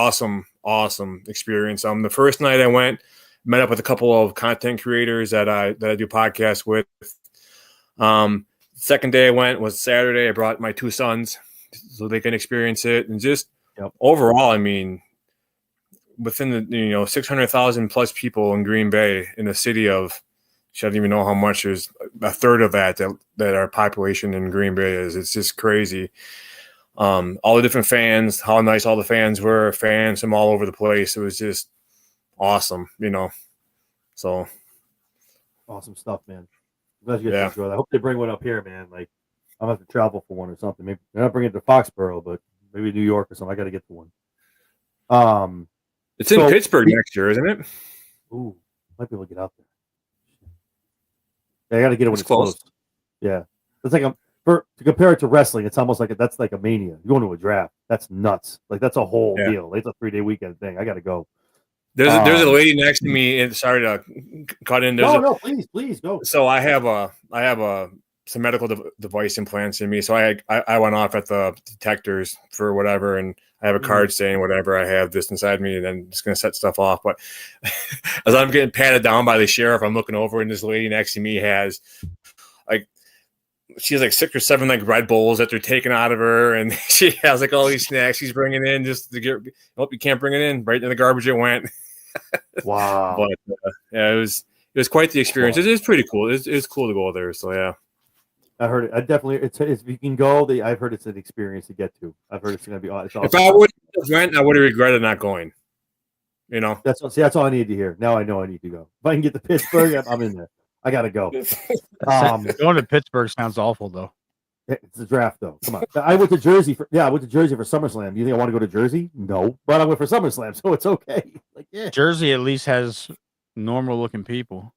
awesome experience. The first night I went, met up with a couple of content creators that I do podcasts with. Second day I went was Saturday. I brought my two sons so they can experience it. And just overall, I mean, within the 600,000 plus people in Green Bay, in a city of, I don't even know how much, there's a third of that our population in Green Bay is. It's just crazy. All the different fans, how nice all the fans were, fans from all over the place. It was just awesome, So awesome stuff, man. I'm glad you get to enjoy that. I hope they bring one up here, man. Like, I'm gonna have to travel for one or something. Maybe they're not bringing it to Foxborough, but maybe New York or something. I got to get to one. It's in Pittsburgh next year, isn't it? Ooh, might be able to get out there. Yeah, I got to get it when it's close. Yeah, it's like to compare it to wrestling, it's almost like that's like a mania. You're going to a draft. That's nuts. Like, that's a whole deal. It's a 3-day weekend thing. I got to go. There's a lady next to me, and sorry to cut in. No, please go. So I have some medical device implants in me. So I went off at the detectors for whatever, and I have a card saying whatever I have this inside me, and I'm just gonna set stuff off. But as I'm getting patted down by the sheriff, I'm looking over, and this lady next to me has she has like 6 or 7 like Red Bulls that they're taking out of her, and she has like all these snacks she's bringing in just to get. Oh, you can't bring it in. Right in the garbage it went. Wow. But it was quite the experience. It is pretty cool. It's cool to go there. So yeah. I heard it. I definitely. If you can go, I've heard it's an experience to get to. I've heard it's going to be awesome. If I would have went, I would have regretted not going. That's all I need to hear. Now I know I need to go. If I can get to Pittsburgh, I'm in there. I got to go. Going to Pittsburgh sounds awful, though. It's a draft, though. Come on. I went to Jersey for SummerSlam. Do you think I want to go to Jersey? No, but I went for SummerSlam, so it's okay. Jersey at least has normal looking people.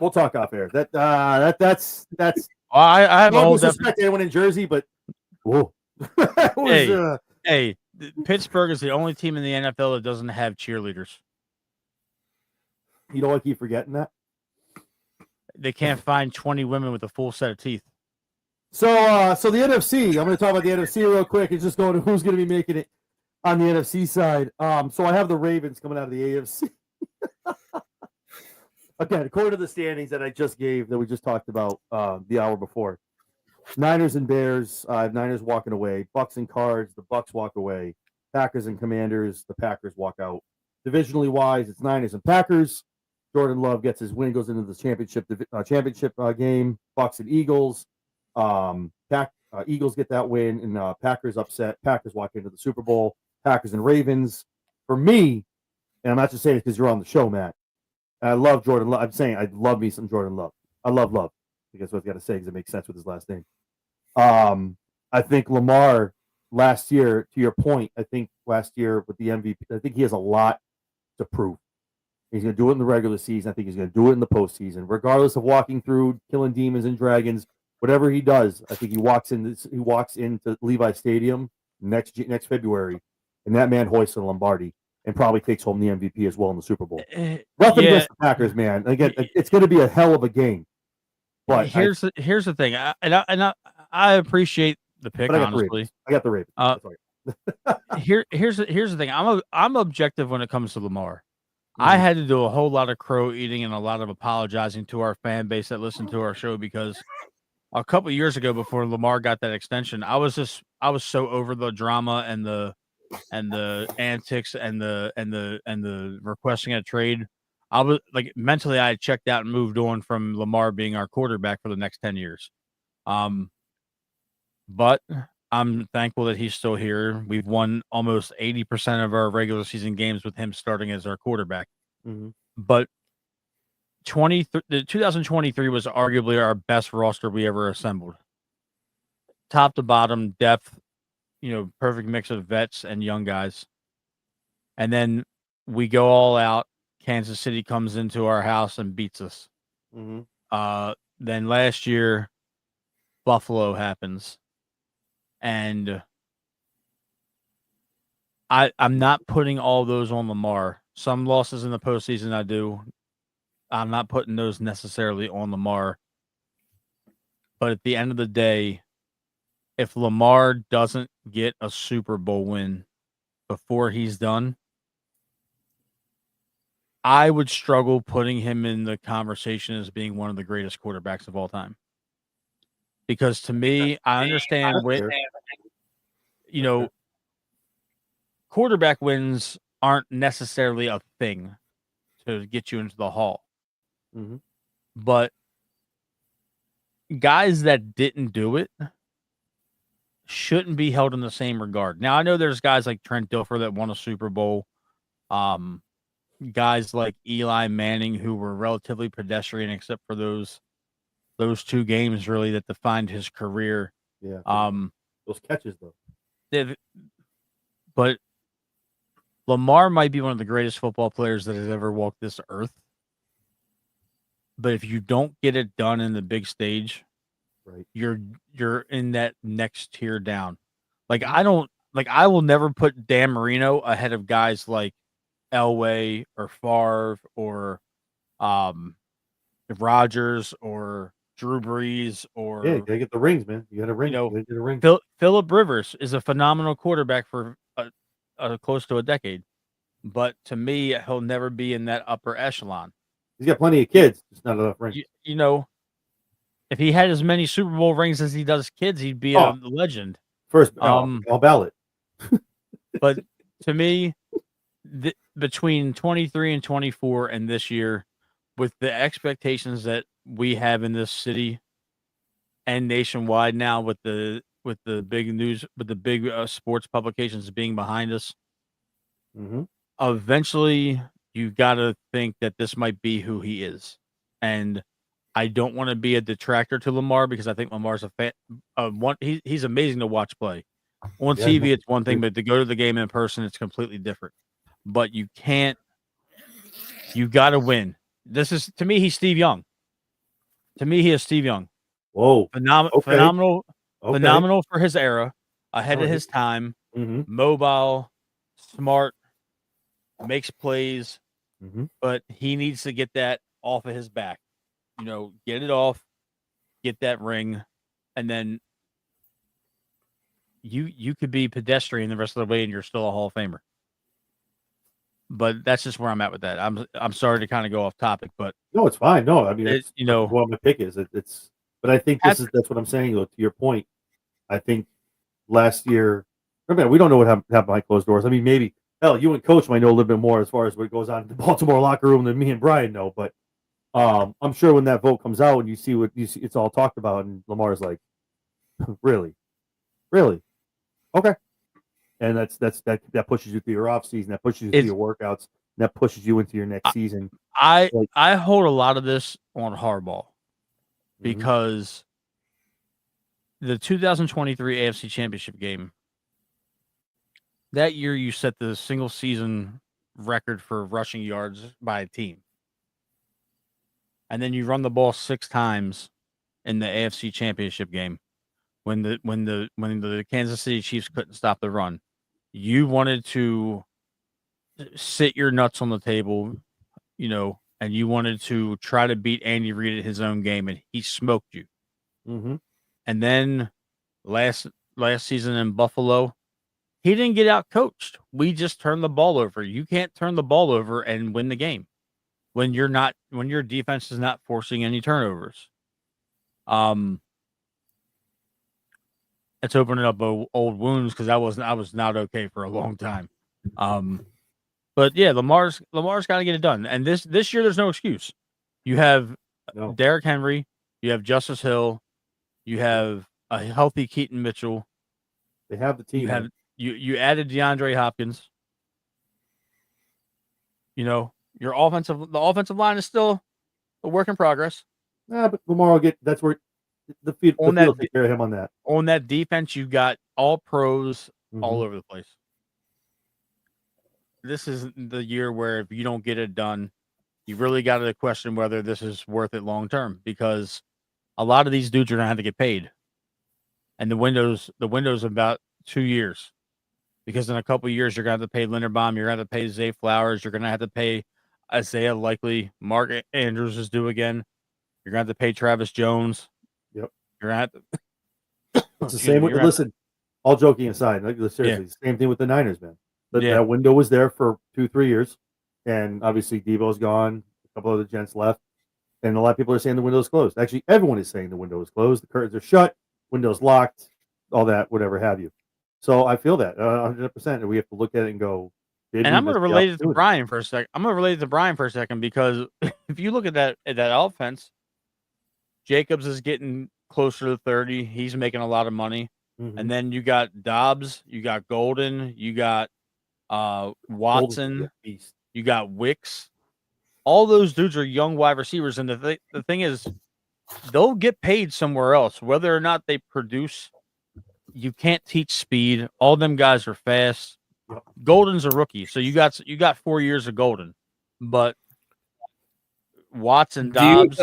We'll talk off air. That's. Well, I have No all disrespect to anyone in Jersey, but whoa. That was, Hey, Pittsburgh is the only team in the NFL that doesn't have cheerleaders. you know, I keep forgetting that. They can't find 20 women with a full set of teeth. So the NFC. I'm going to talk about the NFC real quick. It's just going to who's going to be making it on the NFC side. So I have the Ravens coming out of the AFC. Again, according to the standings that I just gave, that we just talked about the hour before, Niners and Bears. I have Niners walking away. Bucks and Cards. The Bucks walk away. Packers and Commanders. The Packers walk out. Divisionally wise, it's Niners and Packers. Jordan Love gets his win, goes into the championship game. Bucks and Eagles. Eagles get that win, and Packers upset. Packers walk into the Super Bowl. Packers and Ravens. For me, and I'm not just saying it because you're on the show, Matt. I love Jordan Love. I'm saying I love me some Jordan Love. I love Love. I guess what I've got to say because it makes sense with his last name. I think Lamar last year, to your point, I think last year with the MVP, I think he has a lot to prove. He's going to do it in the regular season. I think he's going to do it in the postseason, regardless of walking through, killing demons and dragons. Whatever he does, I think he walks into Levi Stadium next February, and that man hoists a Lombardi and probably takes home the MVP as well in the Super Bowl. Nothing against the Packers, man. Again, it's going to be a hell of a game. But here's the thing, I appreciate the pick. Honestly, I got the Ravens. Here's the thing. I'm objective when it comes to Lamar. I had to do a whole lot of crow eating and a lot of apologizing to our fan base that listened to our show because a couple of years ago, before Lamar got that extension, I was so over the drama and the antics and the requesting a trade. I was like mentally I had checked out and moved on from Lamar being our quarterback for the next 10 years. But I'm thankful that he's still here. We've won almost 80% of our regular season games with him starting as our quarterback. Mm-hmm. But 2023 was arguably our best roster we ever assembled. Top to bottom, depth, perfect mix of vets and young guys. And then we go all out. Kansas City comes into our house and beats us. Mm-hmm. Then last year, Buffalo happens. And I'm not putting all those on Lamar. Some losses in the postseason I do. I'm not putting those necessarily on Lamar. But at the end of the day, if Lamar doesn't get a Super Bowl win before he's done, I would struggle putting him in the conversation as being one of the greatest quarterbacks of all time. Because to me, I understand quarterback wins aren't necessarily a thing to get you into the hall. Mm-hmm. But guys that didn't do it shouldn't be held in the same regard. Now, I know there's guys like Trent Dilfer that won a Super Bowl. Guys like Eli Manning who were relatively pedestrian except for those two games really that defined his career. Yeah. Those catches though. But Lamar might be one of the greatest football players that has ever walked this earth. But if you don't get it done in the big stage, right, you're in that next tier down. I will never put Dan Marino ahead of guys like Elway or Favre or Rodgers or Drew Brees or you gotta get the rings, man. You gotta ring. Get a ring. Phillip Rivers is a phenomenal quarterback for close to a decade, but to me, he'll never be in that upper echelon. He's got plenty of kids, just not enough rings. If he had as many Super Bowl rings as he does kids, he'd be a legend. First, all ballot. But to me, between 23 and 24 and this year, with the expectations that we have in this city and nationwide now, with the big news, with the big sports publications being behind us, eventually you got to think that this might be who he is. And I don't want to be a detractor to Lamar because I think Lamar's a fan. He's amazing to watch play. On TV, it's one thing, but to go to the game in person, it's completely different. But you can't You got to win. This is, to me, he's Steve Young. To me, he is Steve Young. Whoa. Okay. Phenomenal Okay. phenomenal for his era, ahead All of right. his time, Mm-hmm. mobile, smart, makes plays, Mm-hmm. but he needs to get that off of his back. Get it off, get that ring, and then you could be pedestrian the rest of the way and you're still a Hall of Famer. But that's just where I'm at with that. I'm sorry to kind of go off topic, but No, it's fine. No, I mean that's you know, what my pick is. It's but I think Patrick, that's what I'm saying though, to your point. I think last year, I mean, we don't know what happened behind closed doors. I mean, maybe hell, you and Coach might know a little bit more as far as what goes on in the Baltimore locker room than me and Brian know. But I'm sure when that vote comes out and you see what you see, it's all talked about, and Lamar's like, really, okay, and that pushes you through your off season, that pushes you through your workouts, and that pushes you into your next season. I hold a lot of this on Harbaugh Mm-hmm. because the 2023 AFC Championship game, that year you set the single season record for rushing yards by a team. And then you run the ball 6 times in the AFC Championship game when the Kansas City Chiefs couldn't stop the run. You wanted to sit your nuts on the table, and you wanted to try to beat Andy Reid at his own game, and he smoked you. Mm-hmm. And then last season in Buffalo, he didn't get out coached. We just turned the ball over. You can't turn the ball over and win the game when your defense is not forcing any turnovers. It's opening up old wounds because I was not okay for a long time. But yeah, Lamar's got to get it done. And this year, there's no excuse. You have Derrick Henry, you have Justice Hill, you have a healthy Keaton Mitchell. They have the team. You added DeAndre Hopkins. The offensive line is still a work in progress. Yeah, but Lamar will get. That's where the field will take care of him on that. On that defense, you got all pros all over the place. This is the year where if you don't get it done, you really got to question whether this is worth it long term, because a lot of these dudes are going to have to get paid. And the window's about 2 years, because in a couple of years, you're going to have to pay Linderbaum. You're going to have to pay Zay Flowers. You're going to have to pay Isaiah likely. Mark Andrews is due again. You're going to have to pay Travis Jones. Yep. You're going to have to. It's the same with, listen, all joking aside, seriously, same thing with the Niners, man. That window was there for 2-3 years, and obviously Debo's gone. A couple other gents left, and a lot of people are saying the window's closed. Actually, everyone is saying the window is closed. The curtains are shut, windows locked, all that, whatever have you. So I feel that 100%, and we have to look at it and go. And I'm going to relate it to Brian for a second. Because if you look at that offense, Jacobs is getting closer to 30. He's making a lot of money. Mm-hmm. And then you got Dobbs, you got Golden, you got Watson, you got Wicks. All those dudes are young wide receivers. And the thing is, they'll get paid somewhere else. Whether or not they produce, you can't teach speed. All them guys are fast. Golden's a rookie, so you got 4 years of Golden, but Watson, Dobbs.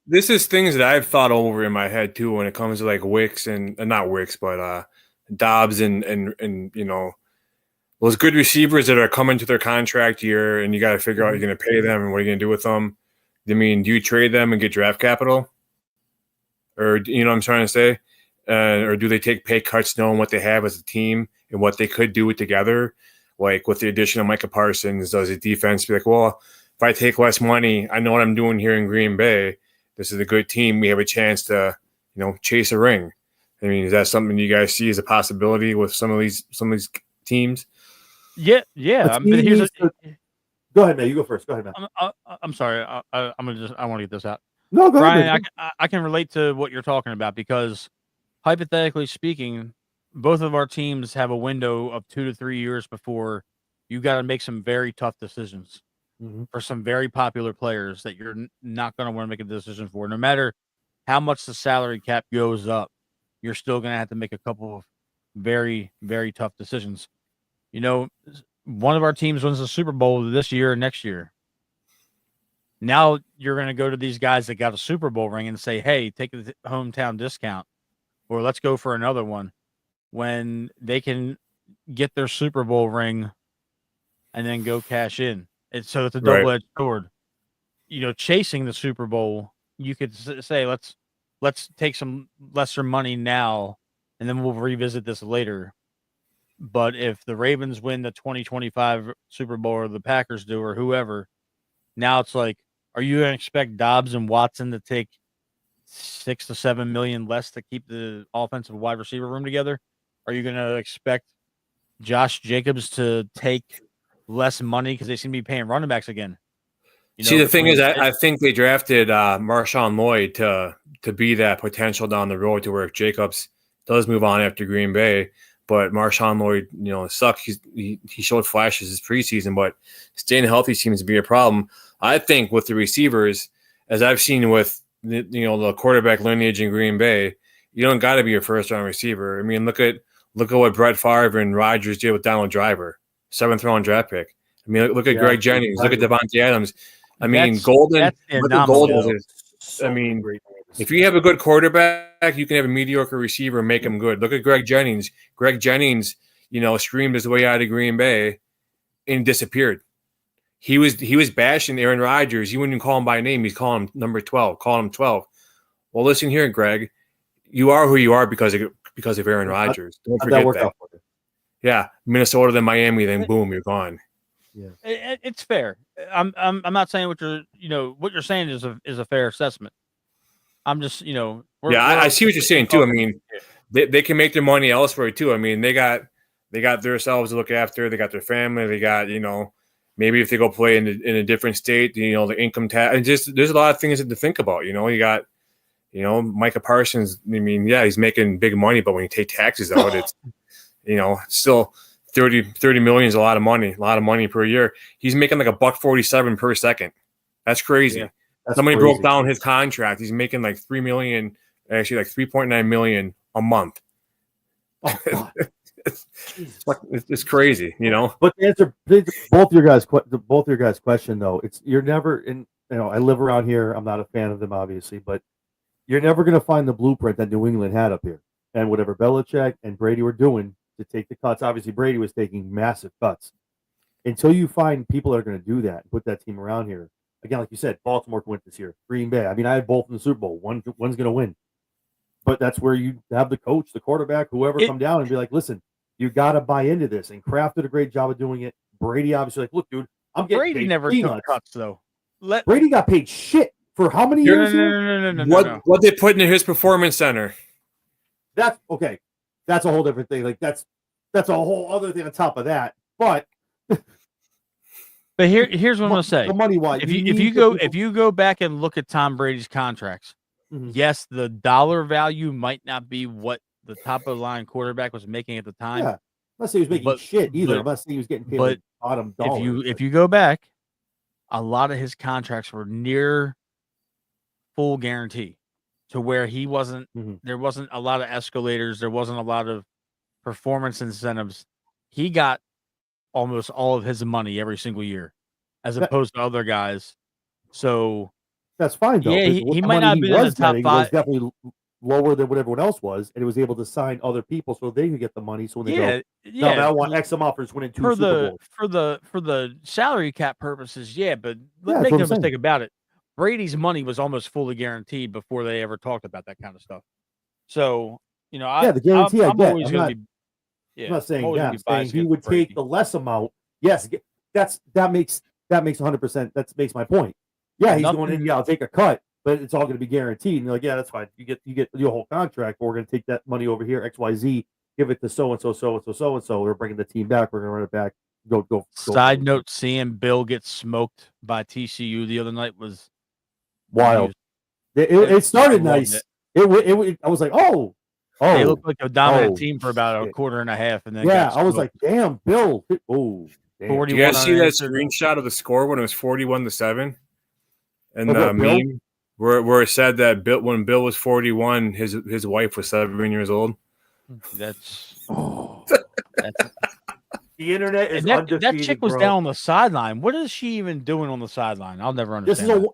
This is things that I've thought over in my head too when it comes to like Wicks and not Wicks, but Dobbs and those good receivers that are coming to their contract year, and you got to figure out you're going to pay them and what are you going to do with them. I mean, do you trade them and get draft capital, or what I'm trying to say, or do they take pay cuts knowing what they have as a team and what they could do together? Like with the addition of Micah Parsons, does the defense be like, well, if I take less money, I know what I'm doing here in Green Bay. This is a good team. We have a chance to, chase a ring. I mean, is that something you guys see as a possibility with some of these teams? Yeah. Go ahead, man. You go first. Go ahead, man. I'm sorry. I want to get this out. No, go Brian, ahead. I can relate to what you're talking about, because hypothetically speaking, both of our teams have a window of 2 to 3 years before you got to make some very tough decisions for some very popular players that you're not going to want to make a decision for. No matter how much the salary cap goes up, you're still going to have to make a couple of very, very tough decisions. One of our teams wins the Super Bowl this year or next year. Now you're going to go to these guys that got a Super Bowl ring and say, hey, take the hometown discount, or let's go for another one, when they can get their Super Bowl ring and then go cash in. So it's a double-edged sword. Chasing the Super Bowl, you could say, let's take some lesser money now, and then we'll revisit this later. But if the Ravens win the 2025 Super Bowl, or the Packers do, or whoever, now it's like, are you going to expect Dobbs and Watson to take $6 to $7 million less to keep the offensive wide receiver room together? Are you going to expect Josh Jacobs to take less money because they seem to be paying running backs again? See, the thing is, I think they drafted Marshawn Lloyd to be that potential down the road, to where if Jacobs does move on after Green Bay, but Marshawn Lloyd, sucked. He showed flashes this preseason, but staying healthy seems to be a problem. I think with the receivers, as I've seen with the quarterback lineage in Green Bay, you don't got to be a first-round receiver. I mean, look at what Brett Favre and Rodgers did with Donald Driver, 7th-round draft pick. I mean, look at Greg Jennings, look at Devontae Adams. I mean, Golden. Look at Golden. I mean, if you have a good quarterback, you can have a mediocre receiver and make him good. Look at Greg Jennings. Greg Jennings, streamed his way out of Green Bay and disappeared. He was bashing Aaron Rodgers. He wouldn't even call him by name. He's calling him number 12, calling him 12. Well, listen here, Greg. You are who you are because of Aaron Rodgers. Don't forget that. Yeah, Minnesota, then Miami, then boom, you're gone. Yeah, it's fair. I'm not saying what you're saying is a fair assessment. I'm just I see what you're saying too. I mean, they can make their money elsewhere too. I mean, they got themselves to look after. They got their family. They got maybe if they go play in a different state, the income tax. And just there's a lot of things to think about. You got Micah Parsons. I mean, yeah, he's making big money, but when you take taxes out, it's still. 30 million is a lot of money per year. He's making like $1.47 per second. That's crazy. Yeah, somebody broke down his contract. He's making like $3 million, actually like $3.9 million a month. Oh, it's crazy, But to answer both your guys' question though, you're never in. I live around here. I'm not a fan of them, obviously, but you're never going to find the blueprint that New England had up here, and whatever Belichick and Brady were doing to take the cuts. Obviously, Brady was taking massive cuts. Until you find people that are going to do that and put that team around here, again, like you said, Baltimore can win this year. Green Bay. I mean, I had both in the Super Bowl. One's going to win. But that's where you have the coach, the quarterback, whoever come down and be like, listen, you got to buy into this. And Kraft did a great job of doing it. Brady obviously like, look, dude, I'm getting Brady never took cuts, though. Brady got paid shit for how many years? No. What they put into his performance center? That's okay. That's a whole different thing. Like that's a whole other thing on top of that. But here's what I'm gonna say. The money wise, if you go back and look at Tom Brady's contracts, yes, the dollar value might not be what the top of the line quarterback was making at the time. Yeah, I'm not saying he was making shit either. I'm not saying he was getting paid like bottom dollar. If you go back, a lot of his contracts were near full guarantee, to where he wasn't. There wasn't a lot of escalators. There wasn't a lot of performance incentives. He got almost all of his money every single year, as opposed to other guys. So that's fine, though. Yeah, he might not be in the top 5. Was definitely lower than what everyone else was, and it was able to sign other people so they could get the money. So when they go, no, I want X amount for winning 2 Super Bowls. For the salary cap purposes, but make no mistake about it. Brady's money was almost fully guaranteed before they ever talked about that kind of stuff. So the guarantee I'm always going to be. I'm not saying that. I'm saying he would take the less amount. Yes, that makes 100%. That makes my point. Yeah, he's going in. Yeah, I'll take a cut, but it's all going to be guaranteed. And you're like, yeah, that's fine. You get your whole contract. But we're going to take that money over here, XYZ, give it to so and so. We're bringing the team back. We're going to run it back. Go. Side note: seeing Bill get smoked by TCU the other night was wild. It started nice. It I was like, oh. They looked like a dominant team for about a quarter and a half, and then I was like, "Damn, Bill!" Oh, damn. Did you guys see that screenshot of the score when it was 41-7, and the meme where it said that when Bill was 41, his wife was 7 years old. That's The internet is And that undefeated, chick was bro. down on the sideline. What is she even doing on the sideline? I'll never This understand. is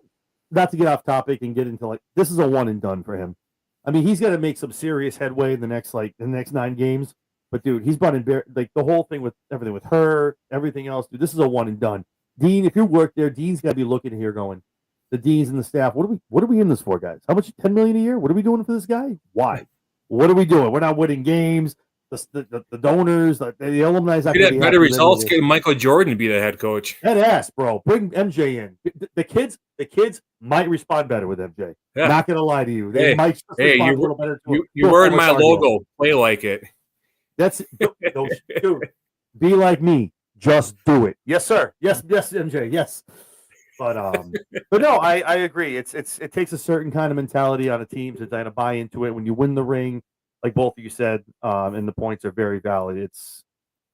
not to get off topic and get into this is a one and done for him. I mean, he's got to make some serious headway in the next 9 games. But dude, he's running the whole thing with everything with her, everything else. Dude, this is a one and done. Dean, if you work there, Dean's got to be looking here, going, the deans and the staff. What are we in this for, guys? How much? $10 million a year? What are we doing for this guy? Why? What are we doing? We're not winning games. The donors, the alumni. Get that better results. Get Michael Jordan to be the head coach. Head ass, bro. Bring MJ in. The kids might respond better with MJ. Yeah. Not gonna lie to you. They might respond a little better. You wearing my logo. Play like it. That's dude. Be like me. Just do it. Yes, sir. Yes, MJ. Yes. But no, I agree. It takes a certain kind of mentality on a team to kind of buy into it. When you win the ring, like both of you said, and the points are very valid. It's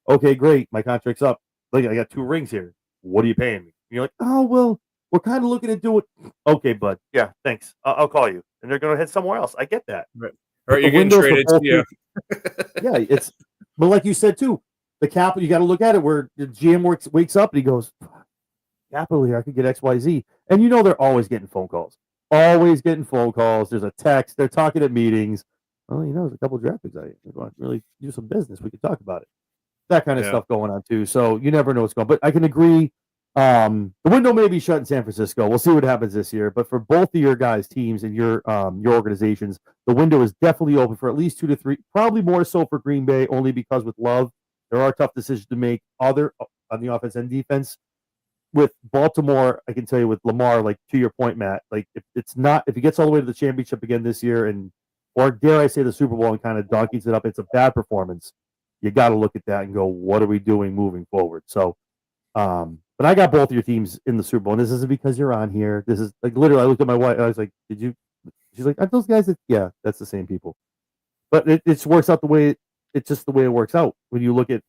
okay, great. My contract's up. Look, I got 2 rings here. What are you paying me? And you're like, oh well, we're kind of looking to do it. Okay, bud. Yeah, thanks. I'll call you. And they're gonna head somewhere else. I get that. Right. Or you're getting traded. Yeah. Yeah, but like you said too, the capital, you got to look at it where the GM wakes up and he goes, capital here, I could get XYZ. And they're always getting phone calls. Always getting phone calls. There's a text. They're talking at meetings. Well, there's a couple of draft picks. I want to really do some business. We could talk about it. That kind of stuff going on too. So you never know what's going on. But I can agree. The window may be shut in San Francisco. We'll see what happens this year. But for both of your guys' teams and your organizations, the window is definitely open for at least 2 to 3, probably more so for Green Bay, only because with Love, there are tough decisions to make on the offense and defense. With Baltimore, I can tell you with Lamar, like to your point, Matt, like if he gets all the way to the championship again this year or dare I say the Super Bowl and kind of donkeys it up, it's a bad performance. You got to look at that and go, what are we doing moving forward? So, but I got both of your teams in the Super Bowl, and this isn't because you're on here. This is like literally, I looked at my wife, and I was like, did you? She's like, aren't those guys yeah, that's the same people. But it just works out the way it works out when you look at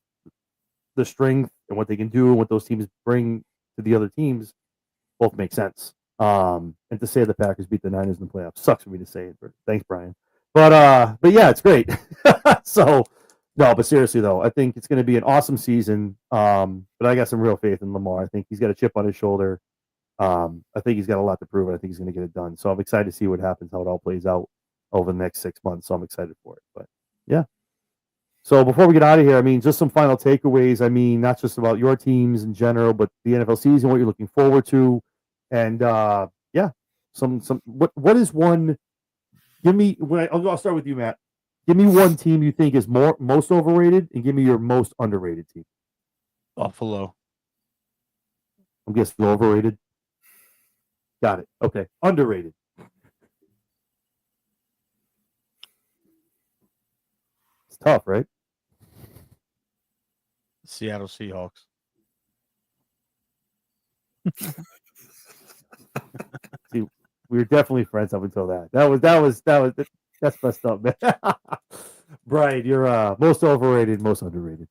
the strength and what they can do and what those teams bring to the other teams. Both make sense. And to say the Packers beat the Niners in the playoffs sucks for me to say it. But thanks, Brian. But yeah, it's great. So no, but seriously though, I think it's going to be an awesome season. But I got some real faith in Lamar. I think he's got a chip on his shoulder. I think he's got a lot to prove. And I think he's going to get it done. So I'm excited to see what happens, how it all plays out over the next 6 months. So I'm excited for it. But yeah. So before we get out of here, I mean, just some final takeaways. I mean, not just about your teams in general, but the NFL season, what you're looking forward to, and yeah, what is one? Give me I'll start with you, Matt. Give me one team you think is most overrated, and give me your most underrated team. Buffalo. I'm guessing overrated. Got it. Okay, underrated. It's tough, right? Seattle Seahawks. See, we were definitely friends up until that. That's messed up, man. Brian, you're most overrated, most underrated.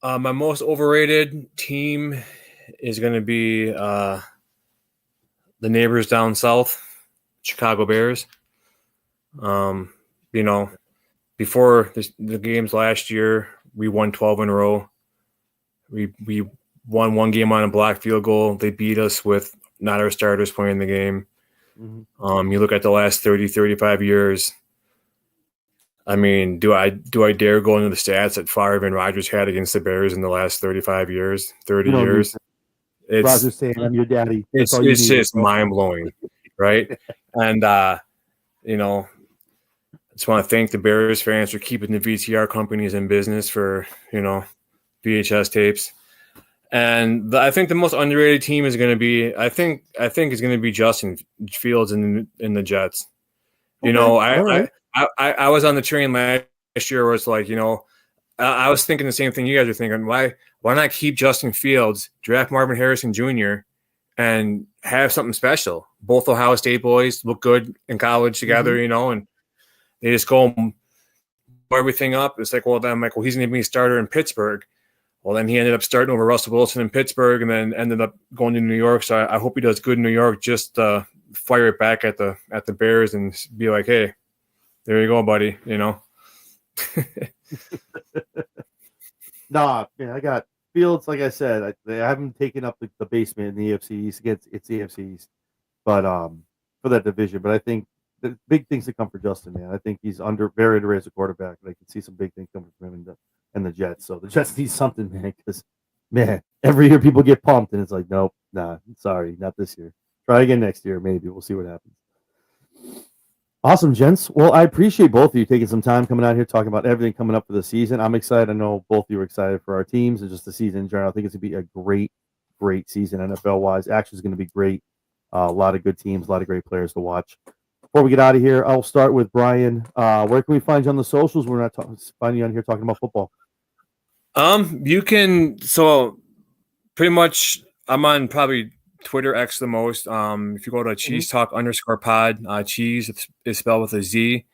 My most overrated team is going to be the neighbors down south, Chicago Bears. Before the games last year, we won 12 in a row. We won one game on a blocked field goal. They beat us with not our starters playing the game. Mm-hmm. You look at the last 30, 35 years. I mean, do I dare go into the stats that Favre and Rodgers had against the Bears in the last 35 years, 30 years? It's Rodgers saying, "I'm your daddy." It's just mind blowing, right? And just want to thank the Bears fans for keeping the VCR companies in business for VHS tapes. And I think the most underrated team is going to be I think is going to be Justin Fields in the Jets. Okay. I was on the train last year where it's like, I was thinking the same thing you guys are thinking. Why not keep Justin Fields, draft Marvin Harrison Jr., and have something special? Both Ohio State boys look good in college together, and they just go blow everything up. It's like, well, then I'm like, well, he's going to be a starter in Pittsburgh. Well, then he ended up starting over Russell Wilson in Pittsburgh and then ended up going to New York. So I hope he does good in New York. Just fire it back at the Bears and be like, hey, there you go, buddy. Nah, man, I got Fields. Like I said, I haven't taken up the basement in the AFC East against it's the AFC East, but for that division. But I think the big things to come for Justin, man. I think he's very underrated as a quarterback, and I can see some big things coming from him and the Jets. So the Jets need something, man, because man, every year people get pumped, and it's like, nope, nah, sorry, not this year. Try again next year, maybe. We'll see what happens. Awesome, gents. Well, I appreciate both of you taking some time coming out here talking about everything coming up for the season. I'm excited. I know both of you are excited for our teams and just the season in general. I think it's going to be a great, great season NFL-wise. Action is going to be great. A lot of good teams, a lot of great players to watch. Before we get out of here, I'll start with Brian. Where can we find you on the socials? We're not finding you on here talking about football. You can, so pretty much I'm on probably Twitter X the most. If you go to CheezeTalk _pod, cheese is spelled with a Z.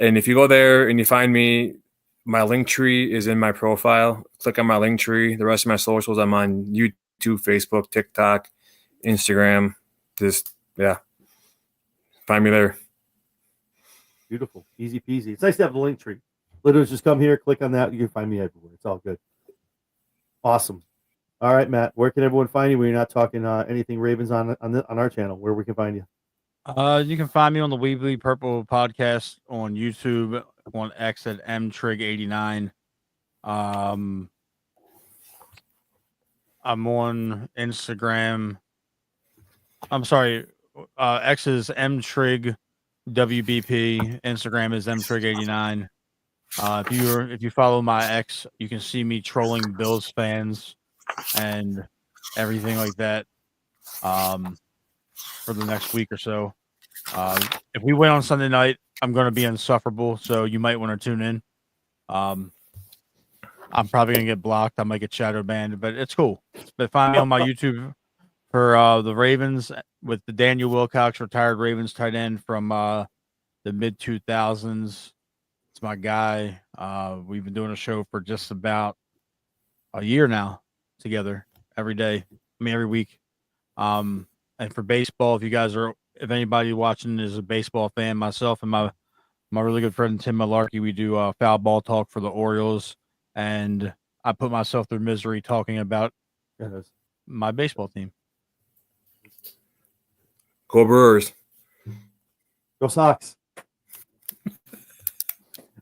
And if you go there and you find me, my link tree is in my profile. Click on my link tree. The rest of my socials, I'm on YouTube, Facebook, TikTok, Instagram. Find me there. Beautiful. Easy peasy. It's nice to have the link tree. Literally just come here, click on that. You can find me everywhere. It's all good. Awesome. All right, Matt, where can everyone find you when you're not talking anything Ravens on our channel, where we can find you? You can find me on the Weebly Purple podcast on YouTube, on X at mtrig89. I'm on Instagram. I'm sorry, X is mtrig WBP. Instagram is mtrig89. If you follow my X, you can see me trolling Bills fans and everything like that for the next week or so. If we win on Sunday night, I'm going to be insufferable, so you might want to tune in. I'm probably going to get blocked. I might get shadow banned, but it's cool. But find me on my YouTube for the Ravens with the Daniel Wilcox, retired Ravens tight end from the mid-2000s. It's my guy. We've been doing a show for just about a year now together every day. Every week. And for baseball, if anybody watching is a baseball fan, myself and my really good friend Tim Malarkey, we do foul ball talk for the Orioles, and I put myself through misery talking about my baseball team. Go Brewers. Go Sox.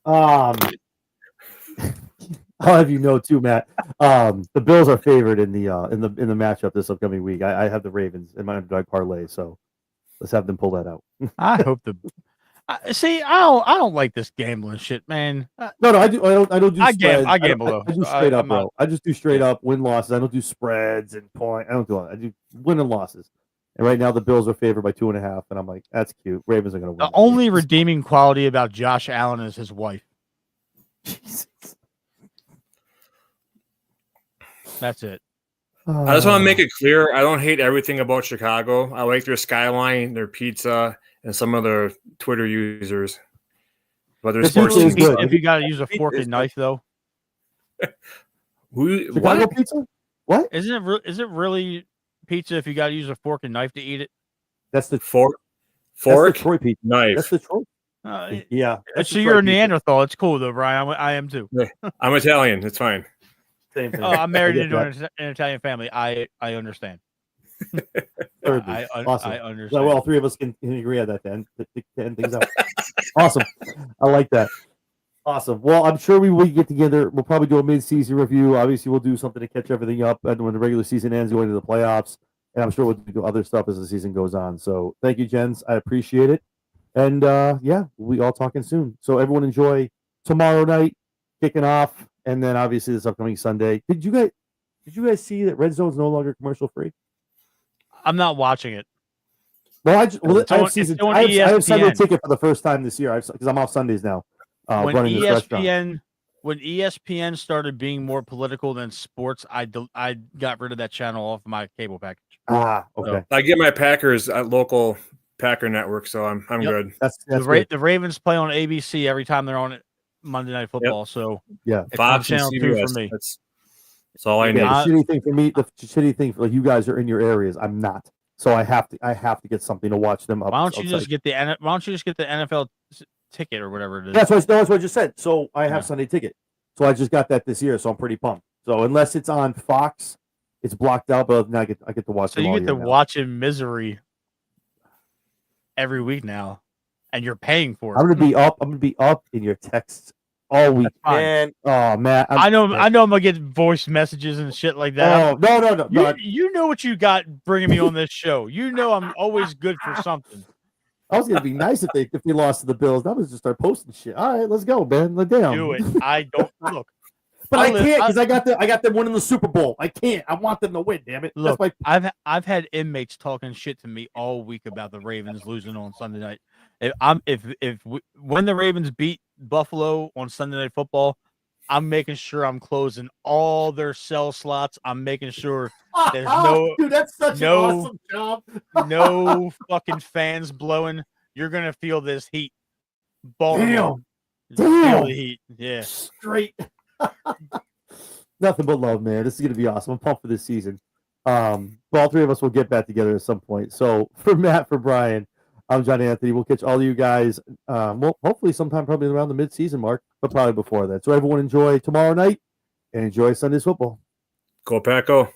I'll have you know too, Matt. The Bills are favored in the matchup this upcoming week. I have the Ravens in my underdog parlay, so let's have them pull that out. I hope I don't like this gambling shit, man. No, I don't do spreads. I gamble though. I do straight up, bro. I just do straight up win losses. I don't do spreads and point. I don't do all that. I do win and losses. And right now the Bills are favored by 2.5, and I'm like, that's cute. Ravens are going to win. The only redeeming quality about Josh Allen is his wife. Jesus. That's it. I just want to make it clear, I don't hate everything about Chicago. I like their skyline, their pizza, and some of their Twitter users. But their sports is good. If you got to use a fork and knife, though. Chicago pizza? What? Is it really pizza if you got to use a fork and knife to eat it? That's the fork, that's the Troy pizza. Knife. That's the Troy. Yeah. So you're a Neanderthal. It's cool though, Brian. I am too. I'm Italian. It's fine. Same thing. I'm married into an Italian family. I understand. I understand. Well, all three of us can agree on that then. To end things out. Awesome. I like that. Awesome. Well, I'm sure we will get together. We'll probably do a mid-season review. Obviously, we'll do something to catch everything up and when the regular season ends, going into the playoffs. And I'm sure we'll do other stuff as the season goes on. So thank you, gents. I appreciate it. And we'll be all talking soon. So everyone enjoy tomorrow night kicking off, and then obviously this upcoming Sunday. Did you guys see that Red Zone's no longer commercial free? I'm not watching it. Well, I have Sunday ticket for the first time this year because I'm off Sundays now. Running this restaurant. When ESPN started being more political than sports, I got rid of that channel off my cable package. Okay. So, I get my Packers at local Packer network, so I'm good. That's the Ravens play on ABC every time they're on Monday Night Football. Yep. so yeah, Fox Channel 2 for me. That's all I need. The shitty thing for me, the shitty thing for you guys are in your areas. I'm not, so I have to get something to watch them. Why don't you just get the NFL ticket or whatever it is? That's what I just said. So I have Sunday ticket. So I just got that this year, so I'm pretty pumped. So unless it's on Fox, it's blocked out, but now I get to watch So them you all get to year now. watch in Misery every week now, and you're paying for it. I'm gonna be up in your texts all week. That's fine. Man, oh man, I know I'm gonna get voice messages and shit like that. Oh no. You know what you got bringing me on this show. You know I'm always good for something. I was gonna be nice if they lost to the Bills. I was just start posting shit. All right, let's go, man. Let down. Do it. I don't look. But I can't because I got them winning the Super Bowl. I can't. I want them to win. Damn it. Look, That's my... I've had inmates talking shit to me all week about the Ravens losing on Sunday night. When the Ravens beat Buffalo on Sunday Night Football, I'm making sure I'm closing all their cell slots. I'm making sure there's no dude. That's such an awesome job. no fucking fans blowing. You're gonna feel this heat. Baltimore. Damn. Feel the heat. Yeah. Straight. Nothing but love, man. This is gonna be awesome. I'm pumped for this season. But all three of us will get back together at some point. So for Matt, for Brian, I'm John Anthony. We'll catch all of you guys. Well, hopefully sometime probably around the mid-season mark, but probably before that. So everyone enjoy tomorrow night and enjoy Sunday's football. Go Paco.